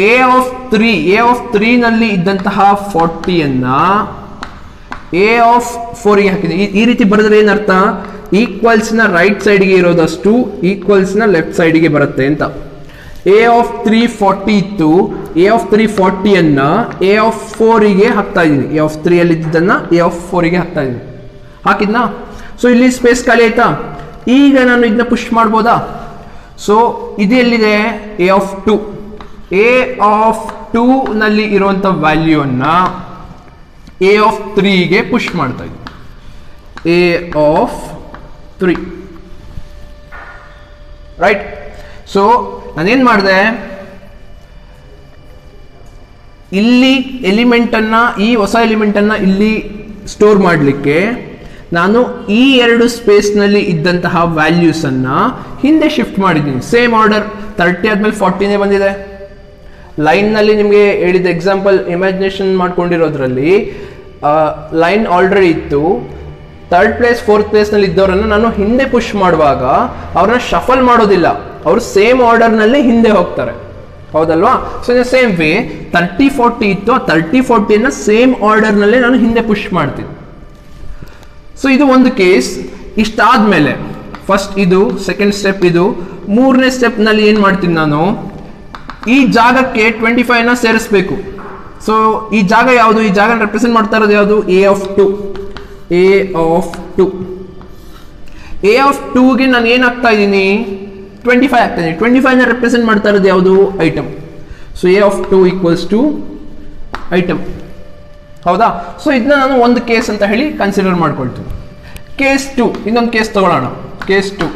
ಎ ಆಫ್ 3 ನಲ್ಲಿ ಇದ್ದಂತಹ 40ನ್ನ ಎ ಆಫ್ 4ಗೆ ಹಾಕಿದೆ. ಈ ರೀತಿ ಬರೆದ್ರೆ ಏನರ್ಥ? ಈಕ್ವಲ್ಸ್ನ ರೈಟ್ ಸೈಡ್ಗೆ ಇರೋದಷ್ಟು ಈಕ್ವಲ್ಸ್ನ ಲೆಫ್ಟ್ ಸೈಡ್ಗೆ ಬರುತ್ತೆ ಅಂತ. ಎ ಆಫ್ 3 40 ಇತ್ತು, ಎ ಆಫ್ 3 40ನ್ನ ಎ ಆಫ್ 4ಗೆ ಹಾಕ್ತಾ ಇದ್ದೀನಿ. ಎ ಆಫ್ 3 ಅಲ್ಲಿ ಇದ್ದನ್ನ ಎ ಆಫ್ 4ಗೆ ಹಾಕ್ತಾ ಇದ್ದೀನಿ. ಹಾಕಿದ್ನಾ? ಸೊ ಇಲ್ಲಿ ಸ್ಪೇಸ್ ಖಾಲಿ ಆಯ್ತಾ? ಈಗ ನಾನು ಇದನ್ನ ಪುಷ್ ಮಾಡ್ಬೋದಾ? ಸೊ ಇದು ಎಲ್ಲಿದೆ? A of 2. ಎ ಆಫ್ 2 ನಲ್ಲಿ ಇರುವಂತ ವ್ಯಾಲ್ಯೂವನ್ನ ಎ ಆಫ್ 3ಗೆ ಪುಷ್ ಮಾಡ್ತಾ ಇದ್ದೀನಿ. A of 3, right? ಸೊ ನಾನೇನ್ ಮಾಡಿದೆ, ಇಲ್ಲಿ ಎಲಿಮೆಂಟನ್ನು, ಈ ಹೊಸ ಎಲಿಮೆಂಟನ್ನು ಇಲ್ಲಿ ಸ್ಟೋರ್ ಮಾಡಲಿಕ್ಕೆ ನಾನು ಈ 2 ಸ್ಪೇಸ್ನಲ್ಲಿ ಇದ್ದಂತಹ ವ್ಯಾಲ್ಯೂಸನ್ನು ಹಿಂದೆ ಶಿಫ್ಟ್ ಮಾಡಿದ್ದೀನಿ. ಸೇಮ್ ಆರ್ಡರ್, 30 ಆದಮೇಲೆ 40ನೇ ಬಂದಿದೆ. ಲೈನ್ನಲ್ಲಿ ನಿಮಗೆ ಹೇಳಿದ ಎಕ್ಸಾಂಪಲ್ ಇಮ್ಯಾಜಿನೇಷನ್ ಮಾಡ್ಕೊಂಡಿರೋದ್ರಲ್ಲಿ ಲೈನ್ ಆಲ್ರೆಡಿ ಇತ್ತು. 3rd ಪ್ಲೇಸ್ 4th ಪ್ಲೇಸ್ನಲ್ಲಿ ಇದ್ದವರನ್ನು ನಾನು ಹಿಂದೆ ಪುಷ್ ಮಾಡುವಾಗ ಅವ್ರನ್ನ ಶಫಲ್ ಮಾಡೋದಿಲ್ಲ, ಅವರು ಸೇಮ್ ಆರ್ಡರ್ನಲ್ಲಿ ಹಿಂದೆ ಹೋಗ್ತಾರೆ, ಹೌದಲ್ವಾ? ಸೊ ಇನ್ ಸೇಮ್ ವೇ 30 40 ಇತ್ತು, ಆ 30 40ನ್ನ ಸೇಮ್ ಆರ್ಡರ್ನಲ್ಲೇ ನಾನು ಹಿಂದೆ ಪುಷ್ ಮಾಡ್ತೀನಿ. ಸೊ ಇದು ಒಂದು ಕೇಸ್. ಇಷ್ಟಾದ್ಮೇಲೆ ಫಸ್ಟ್ ಇದು, ಸೆಕೆಂಡ್ ಸ್ಟೆಪ್ ಇದು, 3ನೇ ಸ್ಟೆಪ್ನಲ್ಲಿ ಏನು ಮಾಡ್ತೀನಿ ನಾನು, ಈ ಜಾಗಕ್ಕೆ 25ನ ಸೇರಿಸ್ಬೇಕು. ಸೊ ಈ ಜಾಗ ಯಾವುದು? ಈ ಜಾಗ ರೆಪ್ರೆಸೆಂಟ್ ಮಾಡ್ತಾ ಇರೋದು ಯಾವುದು? A of 2. A of 2. A of 2ಗೆ ನಾನು ಏನು ಹಾಕ್ತಾ ಇದ್ದೀನಿ? 25 ಆಗ್ತಾ ಇದ್ದೀನಿ. 25ನ ರೆಪ್ರೆಸೆಂಟ್ ಮಾಡ್ತಾ ಇರೋದು ಯಾವುದು? Item. So A of 2 equals to item, ಹೌದಾ? ಸೊ ಇದನ್ನ ನಾನು ಒಂದು ಕೇಸ್ ಅಂತ ಹೇಳಿ ಕನ್ಸಿಡರ್ ಮಾಡ್ಕೊಳ್ತೀನಿ. ಕೇಸ್ 2, ಇನ್ನೊಂದು ಕೇಸ್ ತಗೊಳ್ಳೋಣ. Case 2,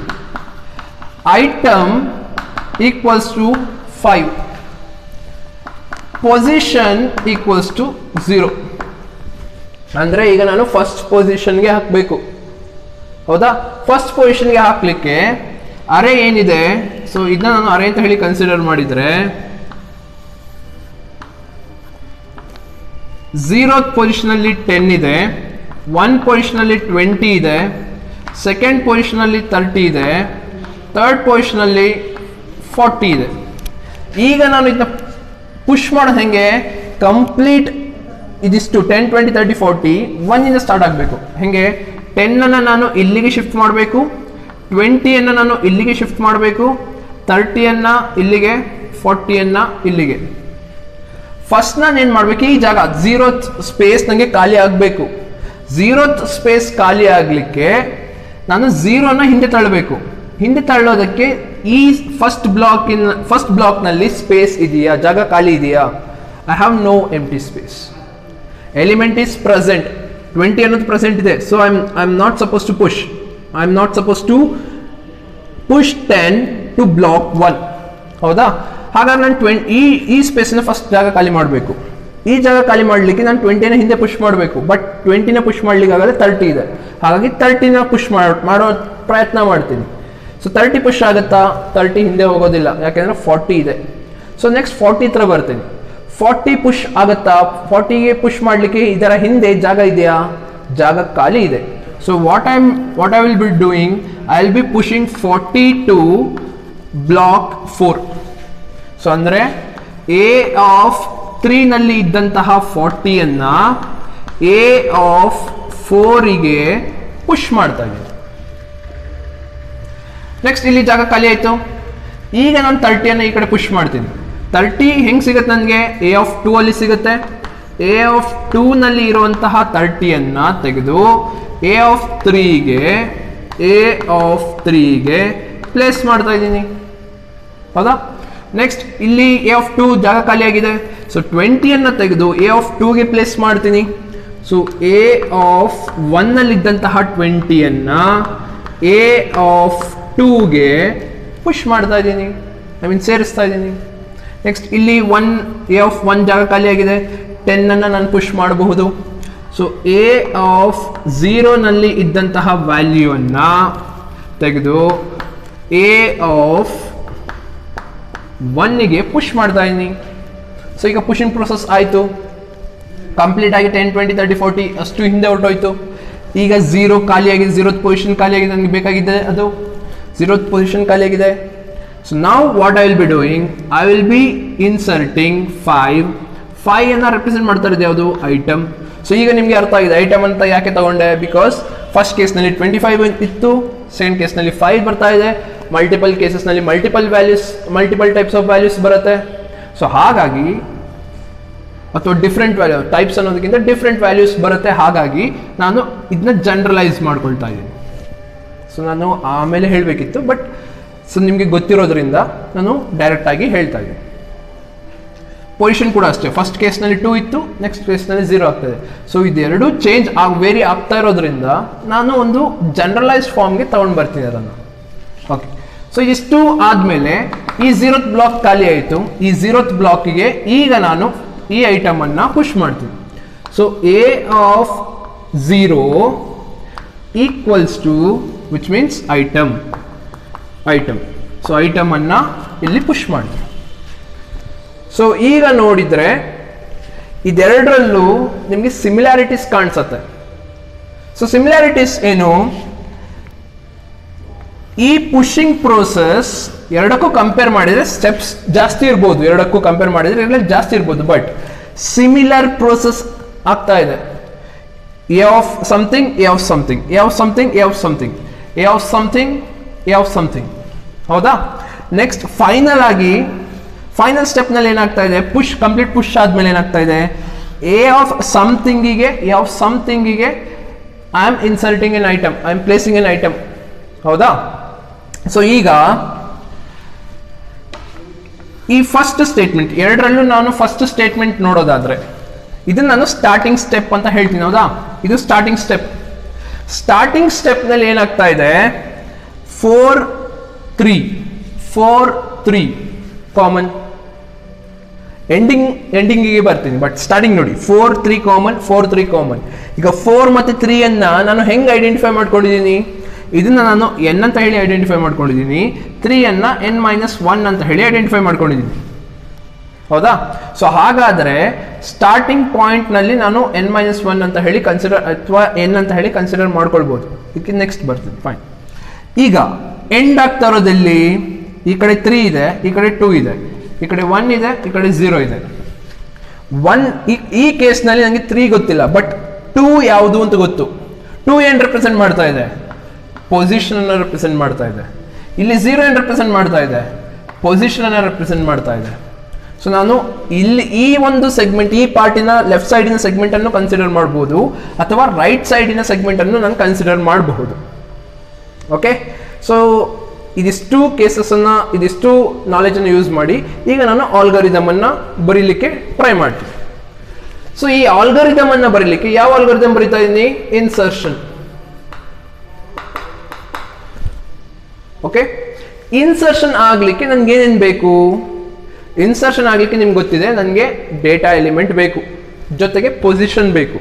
item equals to 5, position equals to 0. ಅಂದ್ರೆ ಈಗ ನಾನು ಫಸ್ಟ್ ಪೊಸಿಷನ್ಗೆ ಹಾಕಬೇಕು, ಹೌದಾ? ಫಸ್ಟ್ ಪೊಸಿಷನ್ಗೆ ಹಾಕ್ಲಿಕ್ಕೆ ಅರೇ ಏನಿದೆ, ಸೊ ಇದನ್ನ ನಾನು ಅರೇ ಅಂತ ಹೇಳಿ ಕನ್ಸಿಡರ್ ಮಾಡಿದ್ರೆ 0th ಪೊಸಿಷನಲ್ಲಿ 10 ಇದೆ, 1 ಪೊಸಿಷನಲ್ಲಿ 20 ಇದೆ, 2nd ಪೊಸಿಷನಲ್ಲಿ 30 ಇದೆ, 3rd ಪೊಸಿಷನಲ್ಲಿ 40 ಇದೆ. ಈಗ ನಾನು ಇದನ್ನ ಪುಷ್ ಮಾಡೋದು ಹೆಂಗೆ? ಕಂಪ್ಲೀಟ್ ಇದಿಷ್ಟು 10 20 30 40 1ಇಂದ ಸ್ಟಾರ್ಟ್ ಆಗಬೇಕು. ಹೆಂಗೆ? 10ಅನ್ನು ನಾನು ಇಲ್ಲಿಗೆ ಶಿಫ್ಟ್ ಮಾಡಬೇಕು, 20ಅನ್ನು ನಾನು ಇಲ್ಲಿಗೆ ಶಿಫ್ಟ್ ಮಾಡಬೇಕು, 30ಅನ್ನು ಇಲ್ಲಿಗೆ, 40ಅನ್ನು ಇಲ್ಲಿಗೆ. ಫಸ್ಟ್ ನಾನು ಏನು ಮಾಡಬೇಕು? ಈ ಜಾಗ 0th ಸ್ಪೇಸ್ ನನಗೆ ಖಾಲಿ ಆಗಬೇಕು. 0th ಸ್ಪೇಸ್ ಖಾಲಿ ಆಗಲಿಕ್ಕೆ ನಾನು 0ನ ಹಿಂದೆ ತಳ್ಳಬೇಕು. ಹಿಂದೆ ತಳ್ಳೋದಕ್ಕೆ ಈ ಫಸ್ಟ್ ಬ್ಲಾಕ್ನಲ್ಲಿ ಸ್ಪೇಸ್ ಇದೆಯಾ? ಜಾಗ ಖಾಲಿ ಇದೆಯಾ? I have no empty space. Element is present, 20 ಅನ್ನೋದು ಪ್ರೆಸೆಂಟ್ ಇದೆ. So I am not suppose to push. I am not suppose to push 10 to block 1. ಹೌದಾ? ಹಾಗಾಗಿ ನಾನು ಈ ಸ್ಪೇಸ್ನ ಫಸ್ಟ್ ಜಾಗ ಖಾಲಿ ಮಾಡಬೇಕು. ಈ ಜಾಗ ಖಾಲಿ ಮಾಡಲಿಕ್ಕೆ ನಾನು 20ನ ಹಿಂದೆ ಪುಷ್ ಮಾಡಬೇಕು, ಬಟ್ 20ನ ಪುಷ್ ಮಾಡ್ಲಿಕ್ಕೆ ಆಗಲ್ಲ, 30 ಇದೆ. ಹಾಗಾಗಿ 30ನ ಪುಷ್ ಮಾಡೋ ಪ್ರಯತ್ನ ಮಾಡ್ತೀನಿ. ಸೊ 30 ಪುಷ್ ಆಗುತ್ತಾ? 30 ಹಿಂದೆ ಹೋಗೋದಿಲ್ಲ, ಯಾಕೆಂದ್ರೆ 40 ಇದೆ. ಸೊ ನೆಕ್ಸ್ಟ್ 40 ಹತ್ರ ಬರ್ತೀನಿ. 40 ಪುಷ್ ಆಗುತ್ತಾ? 40ಗೆ ಪುಷ್ ಮಾಡಲಿಕ್ಕೆ ಇದರ ಹಿಂದೆ ಜಾಗ ಇದೆಯಾ? ಜಾಗ ಖಾಲಿ ಇದೆ. So what I will be doing, I will be pushing 40 to block 4. So ಅಂದರೆ ಎ ಆಫ್ 3 ನಲ್ಲಿ ಇದ್ದಂತಹ 40ಅನ್ನ ಎ ಆಫ್ 4ಗೆ ಪುಷ್ ಮಾಡ್ತಾ ಇದ್ದೀನಿ. ನೆಕ್ಸ್ಟ್ ಇಲ್ಲಿ ಜಾಗ ಖಾಲಿ ಆಯಿತು. ಈಗ ನಾನು 30ಅನ್ನ ಈ ಕಡೆ ಪುಷ್ ಮಾಡ್ತೀನಿ. 30 ಹೆಂಗೆ ಸಿಗುತ್ತೆ ನನಗೆ? ಎ ಆಫ್ 2 ಅಲ್ಲಿ ಸಿಗುತ್ತೆ. ಎ ಆಫ್ 2 ನಲ್ಲಿ ಇರುವಂತಹ 30ಅನ್ನ ತೆಗೆದು ಎ ಆಫ್ 3ಗೆ ಪ್ಲೇಸ್ ಮಾಡ್ತಾ ಇದ್ದೀನಿ. ಹೌದಾ? ನೆಕ್ಸ್ಟ್ ಇಲ್ಲಿ ಎ ಆಫ್ 2 ಜಾಗ ಖಾಲಿ ಆಗಿದೆ. ಸೊ 20ಅನ್ನ ತೆಗೆದು ಎ ಆಫ್ 2ಗೆ ಪ್ಲೇಸ್ ಮಾಡ್ತೀನಿ. ಸೊ ಎ ಆಫ್ 1 ನಲ್ಲಿದ್ದಂತಹ 20ಅನ್ನ ಎ ಆಫ್ 2ಗೆ ಪುಷ್ ಮಾಡ್ತಾ ಇದ್ದೀನಿ, ಐ ಮೀನ್ ಸೇರಿಸ್ತಾ ಇದ್ದೀನಿ. ನೆಕ್ಸ್ಟ್ ಇಲ್ಲಿ ಎ ಆಫ್ 1 ಜಾಗ ಖಾಲಿ ಆಗಿದೆ. 10ಅನ್ನು ನಾನು ಪುಷ್ ಮಾಡಬಹುದು. ಸೊ ಎ ಆಫ್ 0 ನಲ್ಲಿ ಇದ್ದಂತಹ ವ್ಯಾಲ್ಯೂವನ್ನು ತೆಗೆದು ಎ ಆಫ್ 1ಗೆ ಪುಷ್ ಮಾಡ್ತಾ ಇದ್ದೀನಿ. ಸೊ ಈಗ ಪುಷಿಂಗ್ ಪ್ರೊಸೆಸ್ ಆಯಿತು, ಕಂಪ್ಲೀಟ್ ಆಗಿ 10, 20, 30, 40 ಅಷ್ಟು ಹಿಂದೆ ಹೊರಟೋಯ್ತು. ಈಗ 0 ಖಾಲಿಯಾಗಿದೆ, 0th ಪೊಸಿಷನ್ ಖಾಲಿಯಾಗಿದೆ, ನನಗೆ ಬೇಕಾಗಿದೆ ಅದು 0th ಪೊಸಿಷನ್ ಖಾಲಿಯಾಗಿದೆ. ಸೊ ನಾವು what I will be doing, I will B inserting 5 ಅನ್ನ ರೆಪ್ರೆಸೆಂಟ್ ಮಾಡ್ತಾ ಇರೋದು ಯಾವುದು? ಐಟಮ್. ಸೊ ಈಗ ನಿಮಗೆ ಅರ್ಥ ಆಗಿದೆ ಐಟಮ್ ಅಂತ ಯಾಕೆ ತಗೊಂಡೆ. ಬಿಕಾಸ್ ಫಸ್ಟ್ ಕೇಸ್ನಲ್ಲಿ 25 ಇತ್ತು, ಸೆಕೆಂಡ್ ಕೇಸ್ನಲ್ಲಿ 5 ಬರ್ತಾ ಇದೆ. ಮಲ್ಟಿಪಲ್ ಕೇಸಸ್ನಲ್ಲಿ ಮಲ್ಟಿಪಲ್ ಟೈಪ್ಸ್ ಆಫ್ ವ್ಯಾಲ್ಯೂಸ್ ಬರುತ್ತೆ. ಸೊ ಹಾಗಾಗಿ, ಅಥವಾ ಡಿಫ್ರೆಂಟ್ ವ್ಯಾಲ್ಯೂ ಟೈಪ್ಸ್ ಅನ್ನೋದಕ್ಕಿಂತ ಡಿಫ್ರೆಂಟ್ ವ್ಯಾಲ್ಯೂಸ್ ಬರುತ್ತೆ. ಹಾಗಾಗಿ ನಾನು ಇದನ್ನ ಜನರಲೈಸ್ ಮಾಡ್ಕೊಳ್ತಾ ಇದ್ದೀನಿ. ಸೊ ನಾನು ಆಮೇಲೆ ಹೇಳಬೇಕಿತ್ತು, ಬಟ್ ಸೊ ನಿಮಗೆ ಗೊತ್ತಿರೋದ್ರಿಂದ ನಾನು ಡೈರೆಕ್ಟಾಗಿ ಹೇಳ್ತಾ ಇದ್ದೀನಿ. ಪೊಸಿಷನ್ ಕೂಡ ಅಷ್ಟೇ, ಫಸ್ಟ್ ಕೇಸ್ನಲ್ಲಿ 2 ಇತ್ತು, ನೆಕ್ಸ್ಟ್ ಕೇಸ್ನಲ್ಲಿ 0 ಆಗ್ತದೆ. ಸೊ ಇದೆರಡು ಚೇಂಜ್ ವೇರಿ ಆಗ್ತಾ ಇರೋದ್ರಿಂದ ನಾನು ಒಂದು ಜನರಲೈಸ್ಡ್ ಫಾರ್ಮ್ಗೆ ತಗೊಂಡು ಬರ್ತೀನಿ ಅದನ್ನು. ಓಕೆ, ಸೊ ಇಷ್ಟು ಆದಮೇಲೆ ಈ 0th ಬ್ಲಾಕ್ ಖಾಲಿ ಆಯಿತು. ಈ 0th ಬ್ಲಾಕಿಗೆ ಈಗ ನಾನು ಈ ಐಟಮನ್ನು ಪುಷ್ ಮಾಡ್ತೀನಿ. So A of 0 equals to which means item. So ಐಟಮನ್ನು ಇಲ್ಲಿ ಪುಷ್ ಮಾಡ್ತೀನಿ. ಸೊ ಈಗ ನೋಡಿದರೆ ಇದೆರಡರಲ್ಲೂ ನಿಮಗೆ ಸಿಮಿಲಾರಿಟೀಸ್ ಕಾಣಿಸುತ್ತೆ. ಸೊ ಸಿಮಿಲಾರಿಟೀಸ್ ಏನು? ಈ ಪುಷಿಂಗ್ ಪ್ರೋಸೆಸ್ ಎರಡಕ್ಕೂ ಕಂಪೇರ್ ಮಾಡಿದರೆ ಸ್ಟೆಪ್ಸ್ ಜಾಸ್ತಿ ಇರ್ಬೋದು, ಎರಡಕ್ಕೂ ಕಂಪೇರ್ ಮಾಡಿದರೆ ಜಾಸ್ತಿ ಇರ್ಬೋದು, ಬಟ್ ಸಿಮಿಲರ್ ಪ್ರೋಸೆಸ್ ಆಗ್ತಾ ಇದೆ. A of something, A of something, A of something, A of something, A of something, A of something. ಹೌದಾ? ನೆಕ್ಸ್ಟ್ ಫೈನಲ್ ಸ್ಟೆಪ್ನಲ್ಲಿ ಏನಾಗ್ತಾ ಇದೆ? ಕಂಪ್ಲೀಟ್ ಪುಷ್ ಆದ್ಮೇಲೆ ಏನಾಗ್ತಾ ಇದೆ? ಎ ಆಫ್ ಸಮಥಿಂಗಿಗೆ I am inserting an item, I am placing an item. ಹೌದಾ? So ಈಗ ಈ ಫಸ್ಟ್ ಸ್ಟೇಟ್ಮೆಂಟ್, ಎರಡರಲ್ಲೂ ನಾನು ಫಸ್ಟ್ ಸ್ಟೇಟ್ಮೆಂಟ್ ನೋಡೋದಾದ್ರೆ ಇದನ್ನ ನಾನು ಸ್ಟಾರ್ಟಿಂಗ್ ಸ್ಟೆಪ್ ಅಂತ ಹೇಳ್ತೀನಿ. ಹೌದಾ? ಇದು ಸ್ಟಾರ್ಟಿಂಗ್ ಸ್ಟೆಪ್ನಲ್ಲಿ ಏನಾಗ್ತಾ ಇದೆ? 4, 3 ಕಾಮನ್. ಎಂಡಿಂಗಿಗೆ ಬರ್ತೀನಿ, ಬಟ್ ಸ್ಟಾರ್ಟಿಂಗ್ ನೋಡಿ 4, 3 ಕಾಮನ್. ಈಗ 4 ಮತ್ತು 3 ಅನ್ನ ನಾನು ಹೆಂಗೆ ಐಡೆಂಟಿಫೈ ಮಾಡ್ಕೊಂಡಿದ್ದೀನಿ? ಇದನ್ನ ನಾನು n ಅಂತ ಹೇಳಿ ಐಡೆಂಟಿಫೈ ಮಾಡ್ಕೊಂಡಿದ್ದೀನಿ, 3 ಅನ್ನ n-1 ಅಂತ ಹೇಳಿ ಐಡೆಂಟಿಫೈ ಮಾಡ್ಕೊಂಡಿದ್ದೀನಿ. ಹೌದಾ? ಸೊ ಹಾಗಾದರೆ ಸ್ಟಾರ್ಟಿಂಗ್ ಪಾಯಿಂಟ್ನಲ್ಲಿ ನಾನು n-1 ಅಂತ ಹೇಳಿ ಕನ್ಸಿಡರ್, ಅಥವಾ n ಅಂತ ಹೇಳಿ ಕನ್ಸಿಡರ್ ಮಾಡ್ಕೊಳ್ಬೋದು. ಇದಕ್ಕೆ ನೆಕ್ಸ್ಟ್ ಬರ್ತೀನಿ. ಫೈನ್. ಈಗ ಎಂಡ್ ಆಗ್ತಾ ಇರೋದಲ್ಲಿ ಈ ಕಡೆ 3 ಇದೆ, ಈ ಕಡೆ 2 ಇದೆ, ಈ ಕಡೆ 1 ಇದೆ, ಈ ಕಡೆ 0 ಇದೆ. 1 ಈ ಕೇಸ್ನಲ್ಲಿ ನನಗೆ 3 ಗೊತ್ತಿಲ್ಲ, ಬಟ್ 2 ಯಾವುದು ಅಂತ ಗೊತ್ತು. 2 ಏನು ರೆಪ್ರೆಸೆಂಟ್ ಮಾಡ್ತಾ ಇದೆ? ಪೊಸಿಷನ್ ಅನ್ನು ರೆಪ್ರೆಸೆಂಟ್ ಮಾಡ್ತಾ ಇದೆ. ಇಲ್ಲಿ 0 ಏನು ರೆಪ್ರೆಸೆಂಟ್ ಮಾಡ್ತಾ ಇದೆ? ಪೊಸಿಷನ್ ಅನ್ನು ರೆಪ್ರೆಸೆಂಟ್ ಮಾಡ್ತಾ ಇದೆ. ಸೊ ನಾನು ಇಲ್ಲಿ ಈ ಒಂದು ಸೆಗ್ಮೆಂಟ್, ಈ ಪಾರ್ಟಿನ ಲೆಫ್ಟ್ ಸೈಡಿನ ಸೆಗ್ಮೆಂಟ್ ಅನ್ನು ಕನ್ಸಿಡರ್ ಮಾಡಬಹುದು, ಅಥವಾ ರೈಟ್ ಸೈಡಿನ ಸೆಗ್ಮೆಂಟ್ ಅನ್ನು ನಾನು ಕನ್ಸಿಡರ್ ಮಾಡಬಹುದು. ಓಕೆ, ಸೊ ಇದಿಷ್ಟು ಇದಿಷ್ಟು ನಾಲೆಜ್ ಅನ್ನು ಯೂಸ್ ಮಾಡಿ ಈಗ ನಾನು ಆಲ್ಗಾರಿದಮ್ ಅನ್ನ ಬರೀಲಿಕ್ಕೆ ಟ್ರೈ ಮಾಡ್ತೀನಿ. ಸೊ ಈ ಆಲ್ಗಾರಿದಮ್ ಅನ್ನ ಬರೀಲಿಕ್ಕೆ ಯಾವ ಆಲ್ಗಾರಿದಮ್ ಬರೀತಾ ಇದ್ದೀನಿ? ಇನ್ಸರ್ಷನ್. ಓಕೆ, ಇನ್ಸರ್ಷನ್ ಆಗಲಿಕ್ಕೆ ನನಗೆ ಏನೇನು ಬೇಕು? ಇನ್ಸರ್ಷನ್ ಆಗಲಿಕ್ಕೆ ನಿಮ್ಗೆ ಗೊತ್ತಿದೆ, ನನಗೆ ಡೇಟಾ ಎಲಿಮೆಂಟ್ ಬೇಕು, ಜೊತೆಗೆ ಪೊಸಿಷನ್ ಬೇಕು.